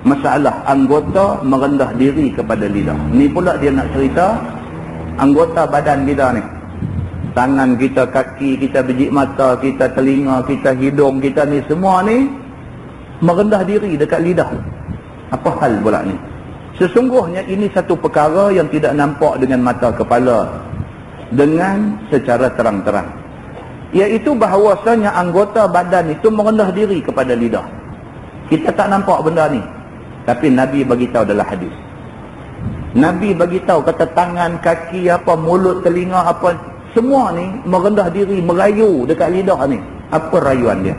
Masalah anggota merendah diri kepada lidah. Ni pula dia nak cerita anggota badan kita ni. Tangan kita, kaki kita, biji mata kita, telinga kita, hidung kita ni, semua ni merendah diri dekat lidah. Apa hal pula ni? Sesungguhnya ini satu perkara yang tidak nampak dengan mata kepala dengan secara terang-terang. Iaitu bahawasanya anggota badan itu merendah diri kepada lidah. Kita tak nampak benda ni. Tapi Nabi bagitahu dalam hadis. Nabi bagitahu kata tangan, kaki, apa, mulut, telinga, apa, semua ni merendah diri, merayu dekat lidah ni. Apa rayuan dia?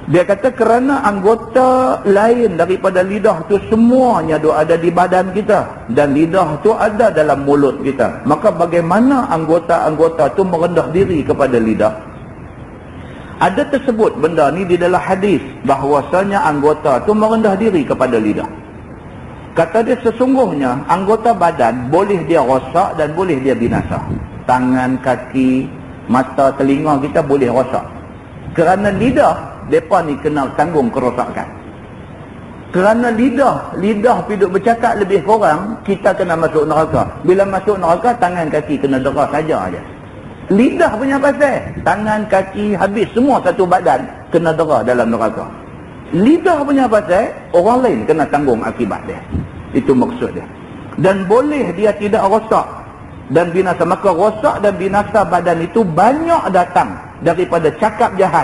Dia kata kerana anggota lain daripada lidah tu semuanya ada di badan kita. Dan lidah tu ada dalam mulut kita. Maka bagaimana anggota-anggota tu merendah diri kepada lidah? Ada tersebut benda ni di dalam hadis. Bahawasanya anggota tu merendah diri kepada lidah. Kata dia sesungguhnya anggota badan boleh dia rosak dan boleh dia binasa. Tangan, kaki, mata, telinga kita boleh rosak. Kerana lidah, mereka ni kena tanggung kerosakan. Kerana lidah piduk bercakap lebih kurang, kita kena masuk neraka. Bila masuk neraka, tangan kaki kena dera saja aja. Lidah punya pasal, tangan kaki habis semua satu badan kena dera dalam neraka. Lidah punya pasal, orang lain kena tanggung akibat dia. Itu maksud dia. Dan boleh dia tidak rosak dan binasa. Maka rosak dan binasa badan itu banyak datang daripada cakap jahat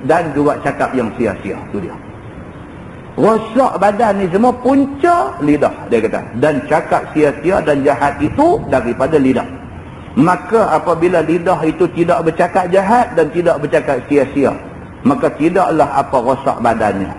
dan juga cakap yang sia-sia. Itu dia. Rosak badan ni semua punca lidah, dia kata. Dan cakap sia-sia dan jahat itu daripada lidah. Maka apabila lidah itu tidak bercakap jahat dan tidak bercakap sia-sia, maka tidaklah apa rosak badannya.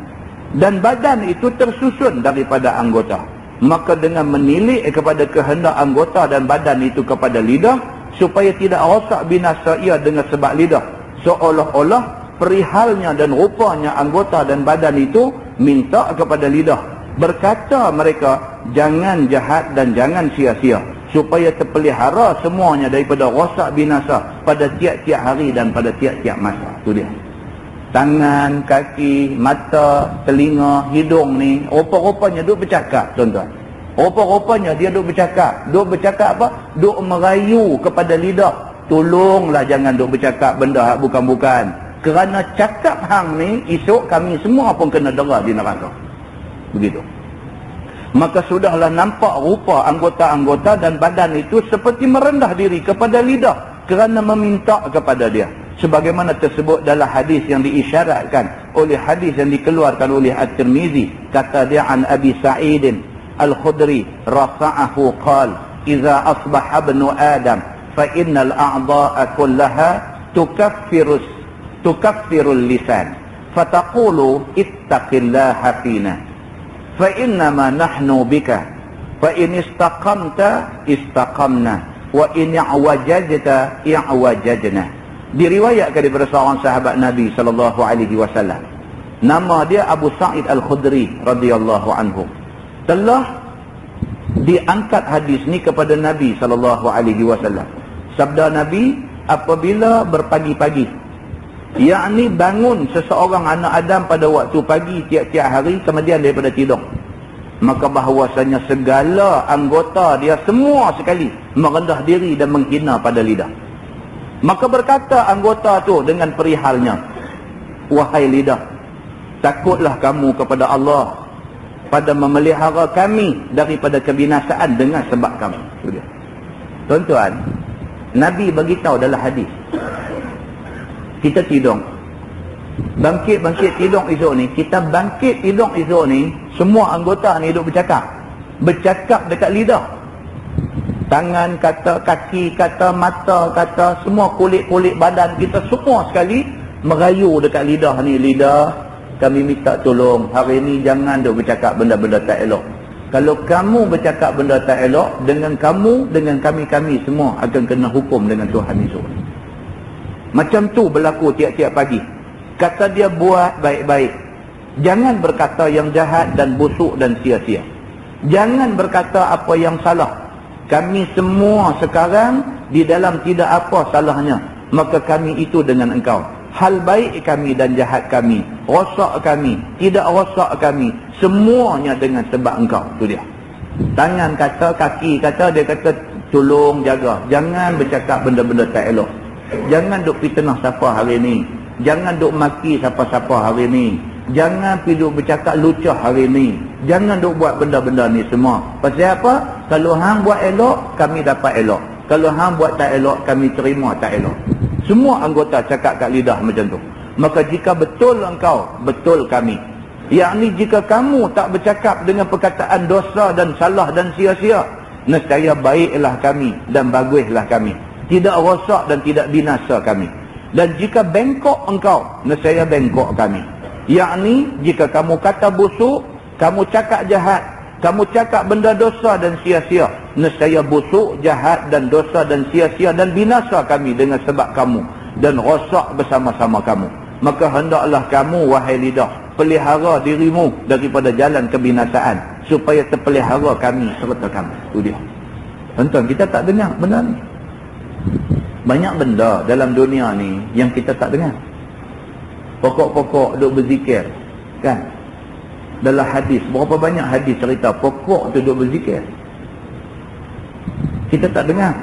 Dan badan itu tersusun daripada anggota. Maka dengan menilik kepada kehendak anggota dan badan itu kepada lidah, supaya tidak rosak binasa ia dengan sebab lidah, seolah-olah perihalnya dan rupanya anggota dan badan itu minta kepada lidah. Berkata mereka, jangan jahat dan jangan sia-sia, supaya terpelihara semuanya daripada rosak binasa pada tiap-tiap hari dan pada tiap-tiap masa. Itu dia. Tangan, kaki, mata, telinga, hidung ni rupa-rupanya duk bercakap, tuan-tuan. Rupa-rupanya dia duk bercakap. Duk bercakap apa? Duk merayu kepada lidah. Tolonglah jangan duk bercakap benda bukan-bukan. Kerana cakap hang ni, esok kami semua pun kena dera di neraka. Begitu. Maka sudahlah nampak rupa anggota-anggota dan badan itu seperti merendah diri kepada lidah kerana meminta kepada dia. Sebagaimana tersebut dalam hadis yang diisyaratkan oleh hadis yang dikeluarkan oleh At-Tirmizi. Kata dia an Abi Sa'idin Al-Khudri rafa'ahu qal, "Idza asbaha ibnu Adam fa innal a'dha'a kullaha tukaffirul lisan fataqulu ittaqillaha fina fa innama nahnu bika fa in istaqamta istaqamna wa in i'wajajta i'wajajna. Diriwayatkan daripada seorang sahabat Nabi sallallahu alaihi wasallam, nama dia Abu Sa'id Al-Khudri radhiyallahu anhu, telah diangkat hadis ni kepada Nabi sallallahu alaihi wasallam. Sabda Nabi, apabila berpagi-pagi, yakni bangun seseorang anak Adam pada waktu pagi tiap-tiap hari kemudian daripada tidur, maka bahawasanya segala anggota dia semua sekali merendah diri dan menghina pada lidah. Maka berkata anggota tu dengan perihalnya, wahai lidah, takutlah kamu kepada Allah pada memelihara kami daripada kebinasaan dengan sebab kamu. Tuan-tuan, Nabi beritahu dalam hadis, kita tidur, bangkit tidur esok ni, kita bangkit tidur esok ni, semua anggota ni duduk bercakap dekat lidah. Tangan kata, kaki kata, mata kata, semua kulit-kulit badan kita semua sekali merayu dekat lidah ni. Lidah, kami minta tolong, hari ni jangan duk bercakap benda-benda tak elok. Kalau kamu bercakap benda tak elok, dengan kamu, dengan kami semua akan kena hukum dengan Tuhan esok. Macam tu berlaku tiap-tiap pagi. Kata dia, buat baik-baik. Jangan berkata yang jahat dan busuk dan sia-sia. Jangan berkata apa yang salah. Kami semua sekarang di dalam tidak apa salahnya, maka kami itu dengan engkau. Hal baik kami dan jahat kami, rosak kami, tidak rosak kami, semuanya dengan sebab engkau. Itu dia. Tangan kata, kaki kata, dia kata tolong jaga. Jangan bercakap benda-benda tak elok. Jangan duk fitnah siapa hari ni. Jangan duk maki siapa-siapa hari ni. Jangan pergi duk bercakap lucah hari ni. Jangan duk buat benda-benda ni semua. Pasal apa? Kalau hang buat elok, kami dapat elok. Kalau hang buat tak elok, kami terima tak elok. Semua anggota cakap kat lidah macam tu. Maka jika betul engkau, betul kami. Yakni jika kamu tak bercakap dengan perkataan dosa dan salah dan sia-sia, nescaya baiklah kami dan baguslah kami. Tidak rosak dan tidak binasa kami. Dan jika bengkok engkau, nescaya bengkok kami. Yakni jika kamu kata busuk, kamu cakap jahat, kamu cakap benda dosa dan sia-sia, nescaya busuk, jahat dan dosa dan sia-sia dan binasa kami dengan sebab kamu, dan rosak bersama-sama kamu. Maka hendaklah kamu, wahai lidah, pelihara dirimu daripada jalan kebinasaan, supaya terpelihara kami serta kamu. Itu dia. Tuan-tuan, kita tak dengar benda ni. Banyak benda dalam dunia ni yang kita tak dengar. Pokok-pokok duk berzikir, kan? Dalam hadis, berapa banyak hadis cerita pokok tu duk berzikir. Kita tak dengar.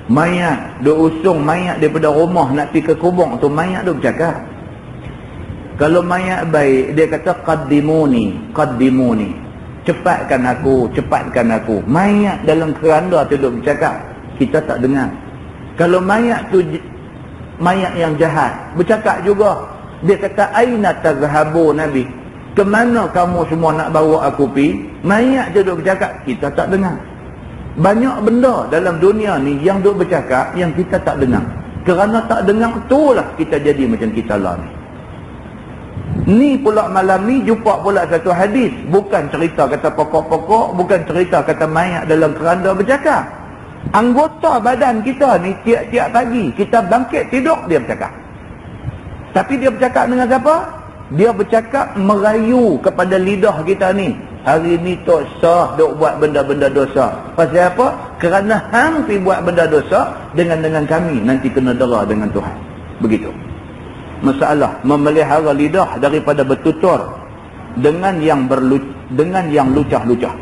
Mayat duk usung mayat daripada rumah nak pergi ke kubur tu, mayat duk bercakap. Kalau mayat baik, dia kata qaddimuni, qaddimuni, cepatkan aku, cepatkan aku. Mayat dalam keranda tu duk bercakap, kita tak dengar. Kalau mayat tu mayat yang jahat, bercakap juga. Dia kata, aina tazhabu Nabi, kemana kamu semua nak bawa aku pergi? Mayat je duk bercakap, kita tak dengar. Banyak benda dalam dunia ni yang duk bercakap, yang kita tak dengar. Kerana tak dengar, itulah kita jadi macam kita lah ni. Ni pula malam ni jumpa pula satu hadis, bukan cerita kata pokok-pokok, bukan cerita kata mayat dalam keranda bercakap. Anggota badan kita ni tiap-tiap pagi kita bangkit tidur, dia bercakap. Tapi dia bercakap dengan siapa? Dia bercakap merayu kepada lidah kita ni. Hari ni tak sah duk buat benda-benda dosa. Pasal apa? Kerana hang pergi buat benda dosa, dengan kami nanti kena dera dengan Tuhan. Begitu. Masalah memelihara lidah daripada bertutur dengan yang lucah-lucah.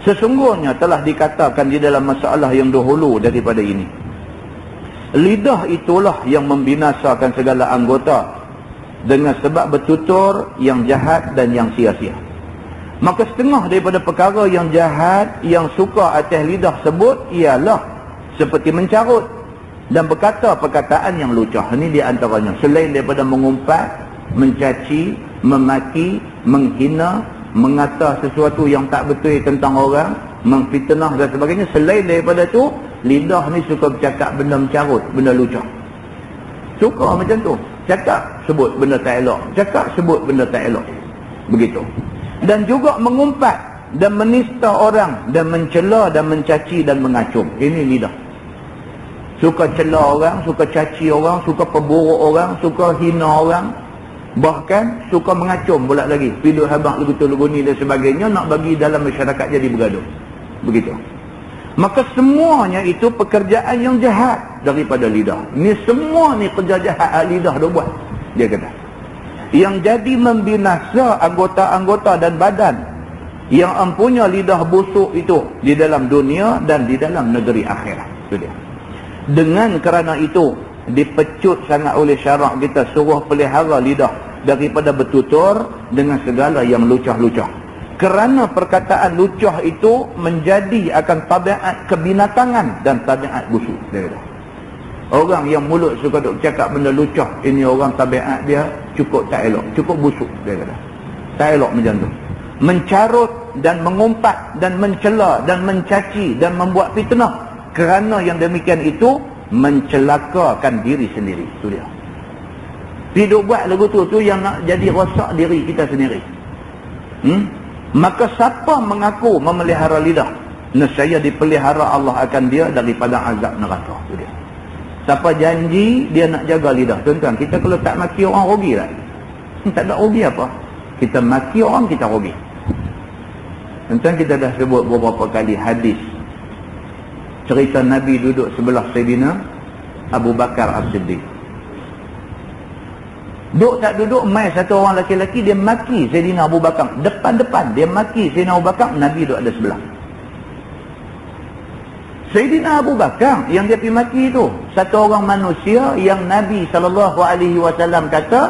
Sesungguhnya telah dikatakan di dalam masalah yang dahulu daripada ini, lidah itulah yang membinasakan segala anggota dengan sebab bertutur yang jahat dan yang sia-sia. Maka setengah daripada perkara yang jahat yang suka atas lidah sebut ialah seperti mencarut dan berkata perkataan yang lucah. Ini di antaranya, selain daripada mengumpat, mencaci, memaki, menghina, mengata sesuatu yang tak betul tentang orang, memfitnah dan sebagainya. Selain daripada itu, Lidah ni suka bercakap benda mencarut, benda lucah. Suka macam tu. Cakap sebut benda tak elok, cakap sebut benda tak elok. Begitu. Dan juga mengumpat dan menista orang dan mencela dan mencaci dan mengacung. Ini lidah. Suka cela orang, suka caci orang, suka perburuk orang, suka hina orang. Bahkan suka mengacung pula lagi. Pilih habang lagu tu, lagu ni dan sebagainya, nak bagi dalam masyarakat jadi bergaduh. Begitu. Maka semuanya itu pekerjaan yang jahat daripada lidah. Ni semua ni kerja jahat lidah dia buat. Dia kata. Yang jadi membinasa anggota-anggota dan badan yang empunya lidah busuk itu di dalam dunia dan di dalam negeri akhirat. Itu dia. Dengan kerana itu dipecut sangat oleh syarak kita suruh pelihara lidah daripada bertutur dengan segala yang lucah-lucah. Kerana perkataan lucah itu menjadi akan tabiat kebinatangan dan tabiat busuk. Dia kata. Orang yang mulut suka duk cakap benda lucah, ini orang tabiat dia cukup tak elok, cukup busuk. Dia kata. Tak elok macam tu. Mencarut dan mengumpat dan mencela dan mencaci dan membuat fitnah. Kerana yang demikian itu mencelakakan diri sendiri. Itu dia. Hidup buat lagu tu yang nak jadi rosak diri kita sendiri. Maka siapa mengaku memelihara lidah, nescaya dipelihara Allah akan dia daripada azab neraka. Itu dia. Siapa janji dia nak jaga lidah. Tuan-tuan, kita kalau tak maki orang rugi tak? Tak ada rugi apa? Kita maki orang, kita rugi. Tuan-tuan, kita dah sebut beberapa kali hadis cerita Nabi duduk sebelah Sayyidina Abu Bakar As-Siddiq. Duduk tak duduk, mai satu orang lelaki-lelaki, dia maki Sayyidina Abu Bakar. Depan-depan, dia maki Sayyidina Abu Bakar, Nabi duduk ada sebelah. Sayyidina Abu Bakar yang dia pergi maki itu, satu orang manusia yang Nabi SAW kata,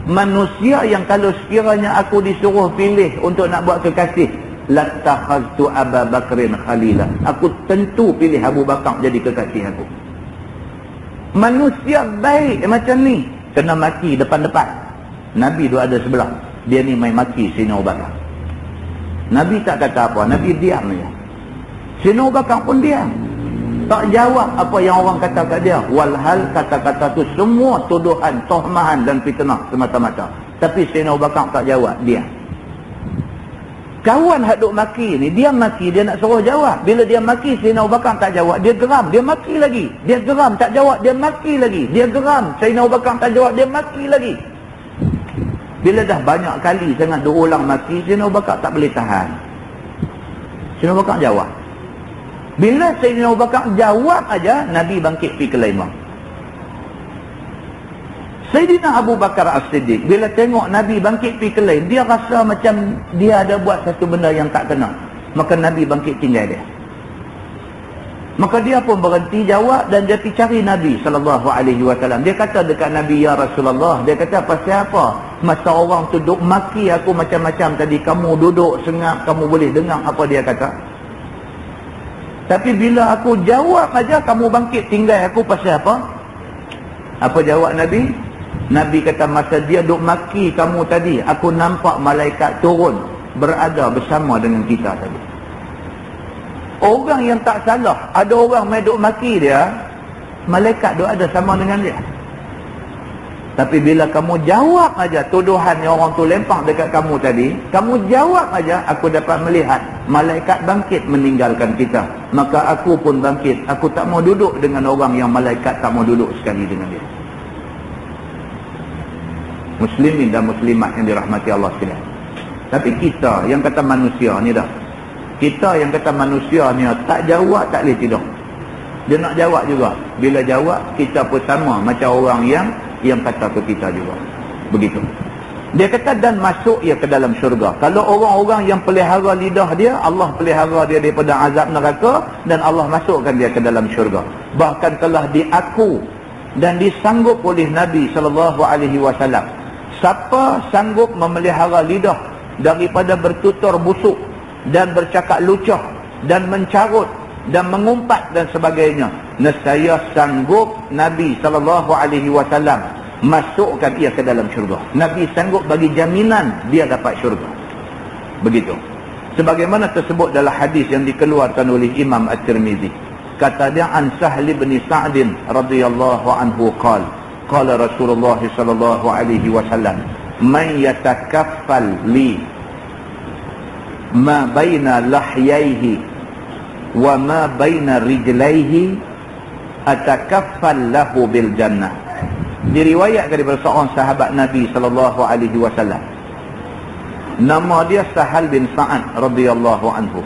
manusia yang kalau sekiranya aku disuruh pilih untuk nak buat kekasih, lattakhaztu Abu Bakrin khalila. Aku tentu pilih Abu Bakar jadi kekasih aku. Manusia baik macam ni kena maki depan-depan. Nabi duduk ada sebelah. Dia ni main maki Sayyidina Abu Bakar. Nabi tak kata apa, Nabi diam saja. Sayyidina Abu Bakar pun diam. Tak jawab apa yang orang kata kat dia. Walhal kata-kata tu semua tuduhan, tohmahan dan fitnah semata-mata. Tapi Sayyidina Abu Bakar tak jawab, diam. Kawan hak duk maki ni, dia maki, dia nak suruh jawab. Bila dia maki, Sayyidina Abu Bakar tak jawab, dia geram, dia maki lagi. Dia geram, tak jawab, dia maki lagi. Dia geram, Sayyidina Abu Bakar tak jawab, dia maki lagi. Bila dah banyak kali sangat duk ulang maki, Sayyidina Abu Bakar tak boleh tahan. Sayyidina Abu Bakar jawab. Bila Sayyidina Abu Bakar jawab aja, Nabi bangkit pergi ke laimah. Sayyidina Abu Bakar As-Siddiq bila tengok Nabi bangkit pergi ke lain, dia rasa macam dia ada buat satu benda yang tak kena. Maka Nabi bangkit tinggal dia. Maka dia pun berhenti jawab dan dia pergi cari Nabi SAW. Dia kata dekat Nabi, ya Rasulullah, dia kata, pasal apa? Masa orang tu duduk maki aku macam-macam tadi, kamu duduk sengap, kamu boleh dengar apa dia kata. Tapi bila aku jawab aja, kamu bangkit tinggal aku, pasal apa? Apa jawab Nabi? Nabi kata, masa dia duk maki kamu tadi, aku nampak malaikat turun berada bersama dengan kita tadi. Orang yang tak salah, ada orang main duk maki dia, malaikat duk ada sama dengan dia. Tapi bila kamu jawab aja tuduhan yang orang tu lempar dekat kamu tadi, kamu jawab aja, aku dapat melihat malaikat bangkit meninggalkan kita. Maka aku pun bangkit, aku tak mau duduk dengan orang yang malaikat tak mau duduk sekali dengan dia. Muslimin dan muslimat yang dirahmati Allah sekalian. Tapi kita yang kata manusia ni dah, kita yang kata manusia ni tak jawab tak boleh tidur. Dia nak jawab juga. Bila jawab, kita pun sama macam orang yang kata ke kita juga. Begitu. Dia kata, dan masuk ia ke dalam syurga. Kalau orang-orang yang pelihara lidah dia, Allah pelihara dia daripada azab neraka, dan Allah masukkan dia ke dalam syurga. Bahkan telah diaku dan disanggup oleh Nabi SAW. Siapa sanggup memelihara lidah daripada bertutur busuk dan bercakap lucah dan mencarut dan mengumpat dan sebagainya, nescaya sanggup Nabi SAW masukkan ia ke dalam syurga. Nabi sanggup bagi jaminan dia dapat syurga. Begitu. Sebagaimana tersebut dalam hadis yang dikeluarkan oleh Imam At-Tirmizi. Kata dia, an Sahl bin Sa'd radhiyallahu anhu qala qala Rasulullah sallallahu alaihi wasallam, man yatakaffal li ma baina lahyaihi wa ma baina rijlaihi atakaffal lahu bil jannah. Diriwayatkan daripada seorang sahabat Nabi sallallahu alaihi wasallam, nama dia Sahal bin Sa'ad radhiyallahu anhu.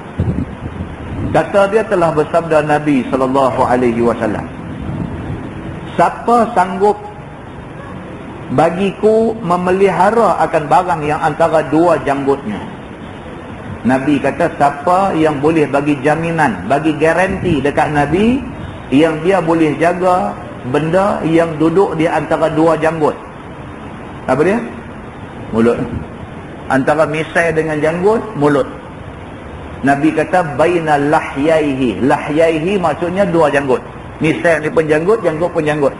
Kata dia telah bersabda Nabi sallallahu alaihi wasallam, siapa sanggup bagiku memelihara akan barang yang antara dua janggutnya. Nabi kata, siapa yang boleh bagi jaminan, bagi garanti dekat Nabi yang dia boleh jaga benda yang duduk di antara dua janggut. Apa dia? Mulut. Antara misai dengan janggut, mulut. Nabi kata baina lahyaihi. Lahyaihi maksudnya dua janggut. Misai ni pun janggut, janggut pun janggut.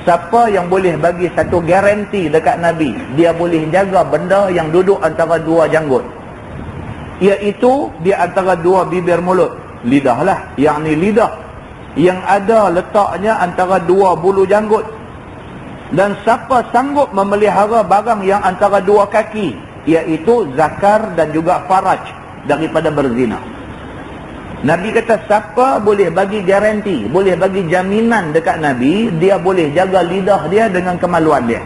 Siapa yang boleh bagi satu garanti dekat Nabi, dia boleh jaga benda yang duduk antara dua janggut, iaitu di antara dua bibir mulut. Lidah lah, yakni lidah yang ada letaknya antara dua bulu janggut. Dan siapa sanggup memelihara barang yang antara dua kaki, iaitu zakar dan juga faraj, daripada berzina. Nabi kata, siapa boleh bagi garanti, boleh bagi jaminan dekat Nabi, dia boleh jaga lidah dia dengan kemaluan dia.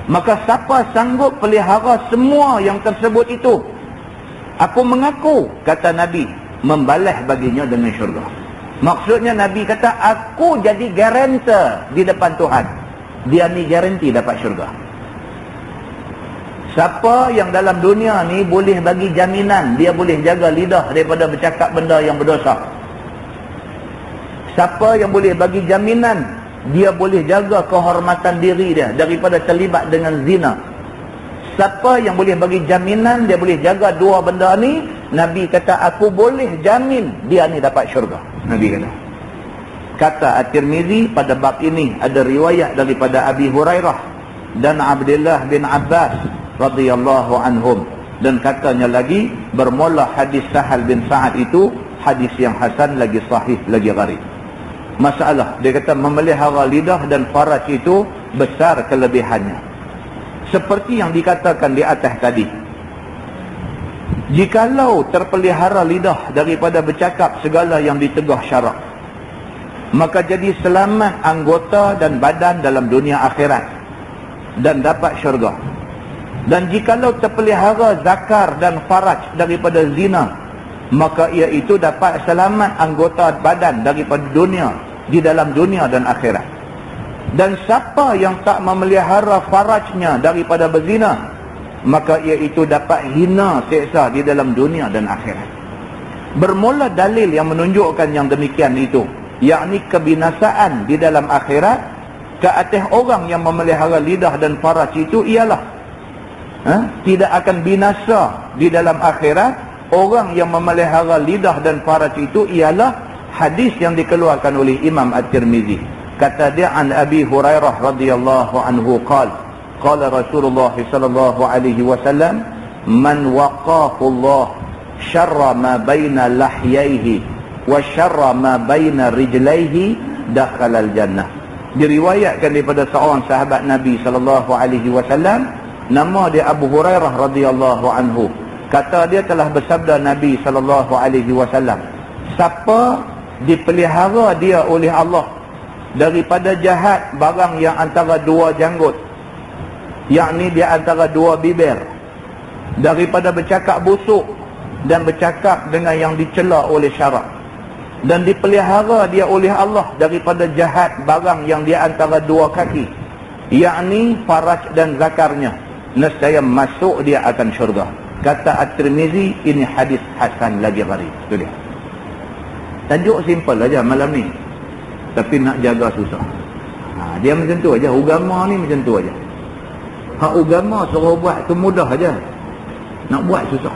Maka siapa sanggup pelihara semua yang tersebut itu, aku mengaku, kata Nabi, membalas baginya dengan syurga. Maksudnya Nabi kata, aku jadi garantor di depan Tuhan, dia ni garanti dapat syurga. Siapa yang dalam dunia ni boleh bagi jaminan, dia boleh jaga lidah daripada bercakap benda yang berdosa. Siapa yang boleh bagi jaminan, dia boleh jaga kehormatan diri dia daripada terlibat dengan zina. Siapa yang boleh bagi jaminan, dia boleh jaga dua benda ni, Nabi kata, aku boleh jamin dia ni dapat syurga. Nabi kata. Kata At-Tirmizi, pada bab ini ada riwayat daripada Abi Hurairah dan Abdullah bin Abbas radhiyallahu anhum, dan katanya lagi, bermula hadis Sahal bin Sa'ad itu hadis yang hasan, lagi sahih, lagi gharib. Masalah, dia kata memelihara lidah dan faraj itu besar kelebihannya. Seperti yang dikatakan di atas tadi, jikalau terpelihara lidah daripada bercakap segala yang ditegah syarak, maka jadi selamat anggota dan badan dalam dunia akhirat dan dapat syurga. Dan jikalau terpelihara zakar dan faraj daripada zina, maka ia itu dapat selamat anggota badan daripada dunia, di dalam dunia dan akhirat. Dan siapa yang tak memelihara farajnya daripada berzina, maka ia itu dapat hina seksa di dalam dunia dan akhirat. Bermula dalil yang menunjukkan yang demikian itu, yakni kebinasaan di dalam akhirat ke atas orang yang memelihara lidah dan faraj itu ialah, tidak akan binasa di dalam akhirat orang yang memelihara lidah dan faraj itu ialah hadis yang dikeluarkan oleh Imam At-Tirmizi. Kata dia, an Abi Hurairah radhiyallahu anhu qala qala Rasulullah sallallahu alaihi wasallam, man waqahu Allah syarra ma baina lahyaihi wa syarra ma baina rijlaihi dakhala al-jannah. Diriwayatkan daripada seorang sahabat Nabi sallallahu alaihi wasallam, nama dia Abu Hurairah radhiyallahu anhu. Kata dia telah bersabda Nabi sallallahu alaihi wasallam, siapa dipelihara dia oleh Allah daripada jahat barang yang antara dua janggut, yakni di antara dua bibir, daripada bercakap busuk dan bercakap dengan yang dicela oleh syarak, dan dipelihara dia oleh Allah daripada jahat barang yang di antara dua kaki, yakni faraj dan zakarnya, nescaya masuk dia akan syurga. Kata At-Tirmizi, ini hadis hasan lagi gharib. Itu dia. Tajuk simple aja malam ni, tapi nak jaga susah. Dia macam tu aja, agama ni macam tu aja. Hak agama suruh buat tu mudah aja, nak buat susah.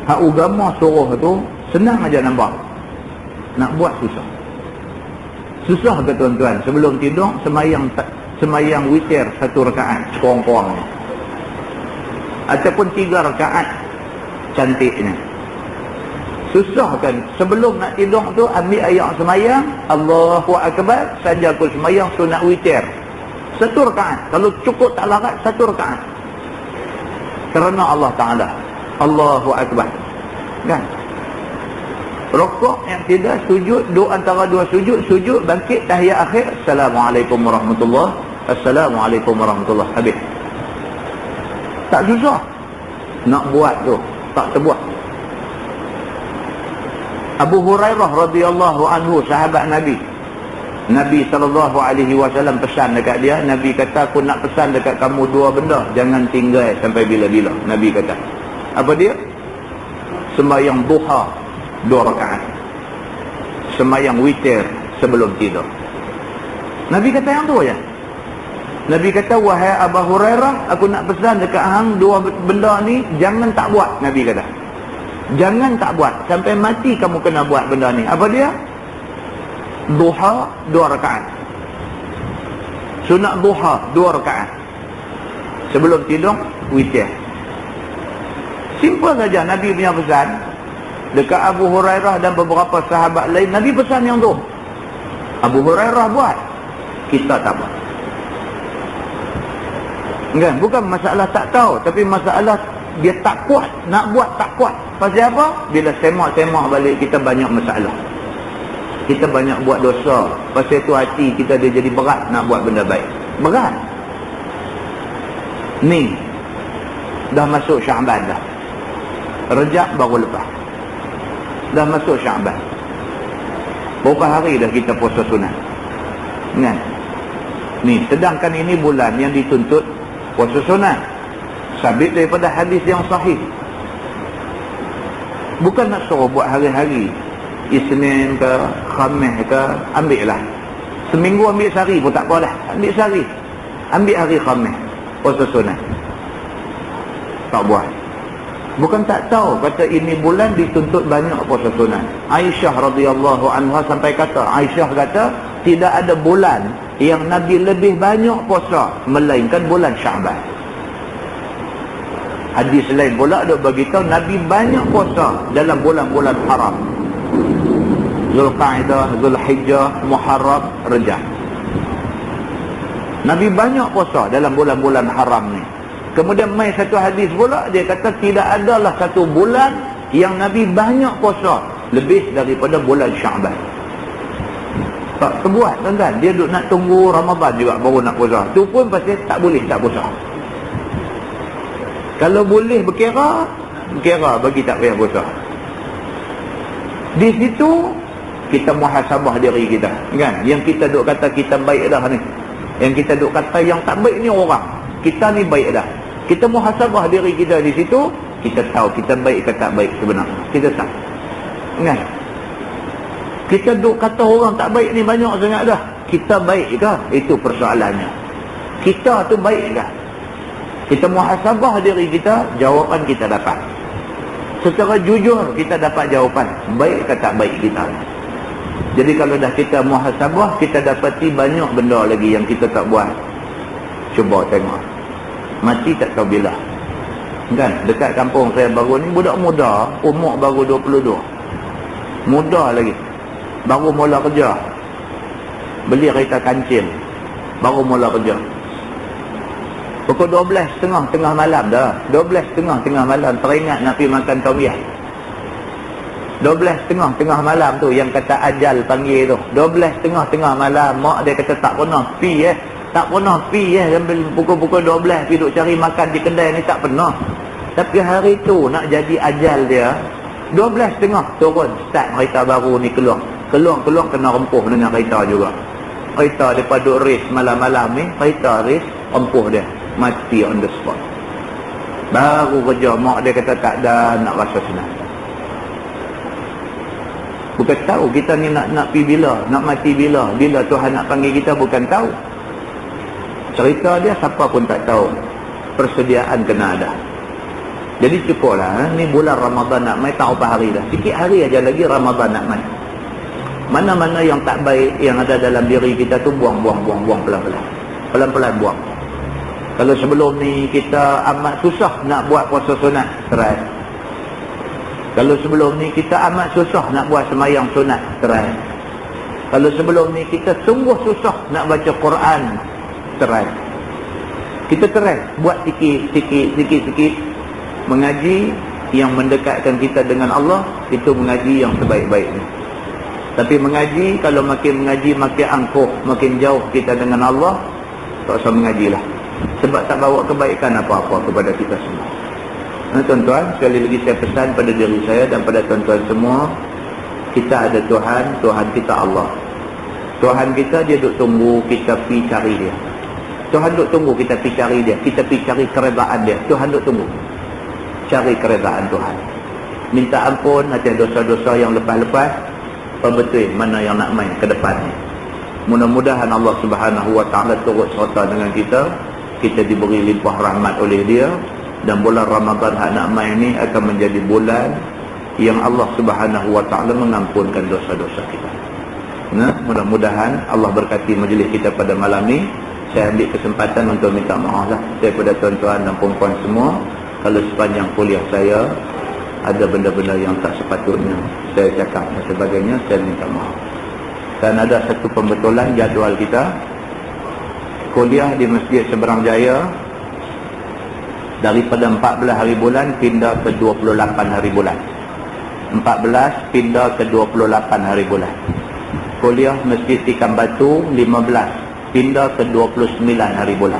Hak agama suruh tu senang aja nampak, nak buat susah. Susah ke tuan-tuan, sebelum tidur semayang witir satu rakaat sekurang-kurangnya, ataupun 3 rakaat cantiknya. Susah kan? Sebelum nak tidur tu ambil ayat semayang, Allahu Akbar, sajatul semayang sunat witir. 1 rakaat. Kalau cukup tak larat, 1 rakaat. Kerana Allah Ta'ala. Allahu Akbar. Kan? Rokok yang tidak sujud, dua antara 2 sujud bangkit tahiyat akhir, Assalamualaikum warahmatullahi, Assalamualaikum warahmatullahi, habis. Tak susah nak buat tu, tak terbuat. Abu Hurairah radhiyallahu anhu, sahabat Nabi SAW pesan dekat dia. Nabi kata, aku nak pesan dekat kamu 2 benda, jangan tinggal sampai bila-bila. Nabi kata, apa dia? Sembahyang duha 2 rakaat, sembahyang witir sebelum tidur. Nabi kata yang tu aja. Nabi kata, wahai Abu Hurairah, aku nak pesan dekat hang 2 benda ni, jangan tak buat. Nabi kata, jangan tak buat, sampai mati kamu kena buat benda ni. Apa dia? Duha 2 rakaat. Sunat duha 2 rakaat sebelum tidur, witir. Simple saja Nabi punya pesan. Dekat Abu Hurairah dan beberapa sahabat lain, Nabi pesan yang tu. Abu Hurairah buat, kita tak buat. Kan? Bukan masalah tak tahu, tapi masalah dia tak kuat, nak buat tak kuat. Pasal apa? Bila semak-semak balik, kita banyak masalah, kita banyak buat dosa. Pasal itu hati kita dia jadi berat nak buat benda baik. Berat. Ni dah masuk Syaban dah. Rejab baru lepas. Dah masuk Syaban. Berapa hari dah kita puasa sunat? Kan? Ni, sedangkan ini bulan yang dituntut puasa sunat. Sabit daripada hadis yang sahih. Bukan nak suruh buat hari-hari. Isnin ke, Khamis ke, ambil lah. Seminggu ambil sehari pun tak apa dah. Ambil sehari. Ambil hari Khamis, puasa sunat. Tak buat. Bukan tak tahu, kata ini bulan dituntut banyak puasa sunat. Aisyah radhiyallahu anha sampai kata, Aisyah kata, tidak ada bulan yang Nabi lebih banyak puasa melainkan bulan Syaban. Hadis lain pula dok bagi tahu Nabi banyak puasa dalam bulan-bulan haram. Zulqa'dah, Zulhijjah, Muharram, Rajab. Nabi banyak puasa dalam bulan-bulan haram ni. Kemudian mai satu hadis pula, dia kata tidak adalah satu bulan yang Nabi banyak puasa lebih daripada bulan Syaban. Tak terbuat tuan-tuan. Dia duk nak tunggu Ramadan juga baru nak puasa. Tu pun pasal tak boleh tak puasa. Kalau boleh berkira bagi tak payah puasa. Di situ kita muhasabah diri kita, kan? Yang kita duk kata kita baik dah ni. Yang kita duk kata yang tak baik ni orang. Kita ni baik dah. Kita muhasabah diri kita di situ, kita tahu kita baik ke tak baik sebenarnya. Kita tahu. Kan? Kita duk kata orang tak baik ni banyak sangat dah. Kita baik ke? Itu persoalannya. Kita tu baik ke? Kita muhasabah diri kita, jawapan kita dapat. Secara jujur kita dapat jawapan, baik ke tak baik kita. Jadi kalau dah kita muhasabah, kita dapati banyak benda lagi yang kita tak buat. Cuba tengok. Mati tak tahu bila. Kan? Dekat kampung saya baru ni, budak muda, umur baru 22. Muda lagi. Baru mula kerja. Beli kereta kancil. Baru mula kerja. Pukul 12.30 tengah malam dah. 12.30 tengah malam teringat nak pergi makan Tomiyah. 12.30 tengah malam tu yang kata ajal panggil tu. 12.30 tengah malam mak dia kata tak pernah pi tak pernah pi sampai pukul-pukul 12 pergi duk cari makan di kedai ni, tak pernah. Tapi hari tu nak jadi ajal dia, 12.30 turun start kereta baru ni keluar kena rempuh dengan kereta juga. Kereta daripada duk race malam-malam ni, kereta race rempuh dia, mati on the spot. Baru kerja mak dia kata tak ada nak rasa senang. Bukan tahu kita ni nak pi bila, nak mati bila Tuhan nak panggil kita, bukan tahu. Cerita dia siapa pun tak tahu. Persediaan kena ada. Jadi cukuplah, ni bulan Ramadan nak mai, tak apa hari dah. Sikit hari aja lagi Ramadan nak mai. Mana-mana yang tak baik yang ada dalam diri kita tu buang pelan-pelan. Pelan-pelan buang. Kalau sebelum ni kita amat susah nak buat puasa sunat, stres. Kalau sebelum ni kita amat susah nak buat sembahyang sunat, try. Kalau sebelum ni kita sungguh susah nak baca Quran, try. Kita try buat sikit. Mengaji yang mendekatkan kita dengan Allah, itu mengaji yang sebaik-baiknya. Tapi mengaji, kalau makin mengaji makin angkuh, makin jauh kita dengan Allah, tak usah mengajilah. Sebab tak bawa kebaikan apa-apa kepada kita semua. Tuan-tuan, sekali lagi saya pesan pada diri saya dan pada tuan-tuan semua, kita ada Tuhan, Tuhan kita Allah. Tuhan kita, dia duk tunggu kita pergi cari dia. Tuhan duk tunggu kita pergi cari dia. Kita pergi cari keredaan dia. Tuhan duk tunggu cari keredaan Tuhan. Minta ampun atas dosa-dosa yang lepas-lepas. Betul mana yang nak main ke depan. Mudah-mudahan Allah Subhanahu Wa Taala turut serta dengan kita. Kita diberi limpah rahmat oleh dia. Dan bulan Ramadan yang nak main ni akan menjadi bulan yang Allah Subhanahu Wa Taala mengampunkan dosa-dosa kita. Nah, mudah-mudahan Allah berkati majlis kita pada malam ni. Saya ambil kesempatan untuk minta maaf lah daripada tuan-tuan dan puan-puan semua. Kalau sepanjang kuliah saya ada benda-benda yang tak sepatutnya saya cakap dan sebagainya, saya minta maaf. Dan ada satu pembetulan jadual kita. Kuliah di Masjid Seberang Jaya daripada 14 hari bulan pindah ke 28 hari bulan. 14 pindah ke 28 hari bulan. Kuliah Masjid Ikan Batu 15 pindah ke 29 hari bulan.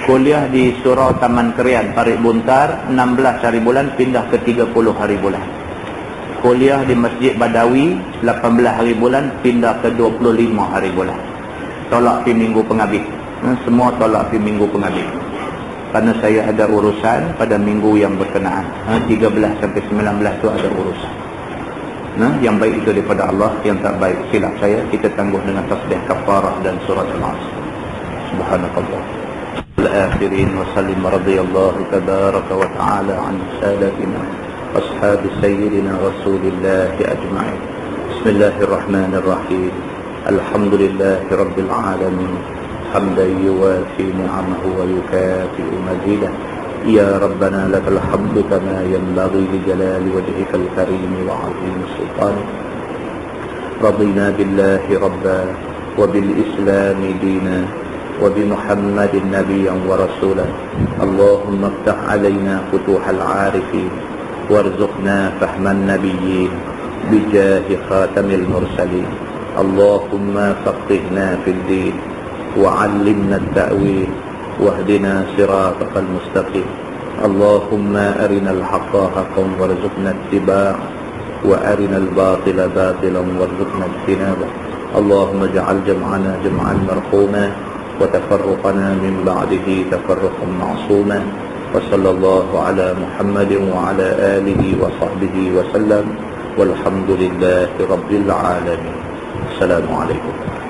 Kuliah di Surau Taman Kerian Parit Buntar 16 hari bulan pindah ke 30 hari bulan. Kuliah di Masjid Badawi 18 hari bulan pindah ke 25 hari bulan. Tolak pergi minggu penghabis. Semua tolak pergi minggu penghabis. Kerana saya ada urusan pada minggu yang berkenaan. 13 sampai 19 tu ada urusan. Yang baik itu daripada Allah, yang tak baik silap saya. Kita tangguh dengan tasbih kafarah dan surat Al-Asr. Subhanakallah. Al-akhirin wa sallim radiyallahu tabaraka wa ta'ala an sadatina ashab sayyidina Rasulillah ajma'in. Bismillahirrahmanirrahim. Alhamdulillahi rabbil alamin. حمدا يوافي نعمه ويكافئ مزيده يا ربنا لك الحمد كما ينبغي لجلال وجهك الكريم وعظيم سلطانك رضينا بالله ربا وبالإسلام دينا وبمحمد نبيا ورسولا اللهم افتح علينا فتوح العارفين وارزقنا فهم النبيين بجاه خاتم المرسلين اللهم فقهنا في الدين وعلمنا التأويل واهدنا صراطك المستقيم اللهم أرنا الحق حقا وارزقنا اتباعه وأرنا الباطل باطلا وارزقنا اجتنابه اللهم اجعل جمعنا جمعا مرحوما وتفرقنا من بعده تفرقا معصوما وصلى الله على محمد وعلى آله وصحبه وسلم والحمد لله رب العالمين السلام عليكم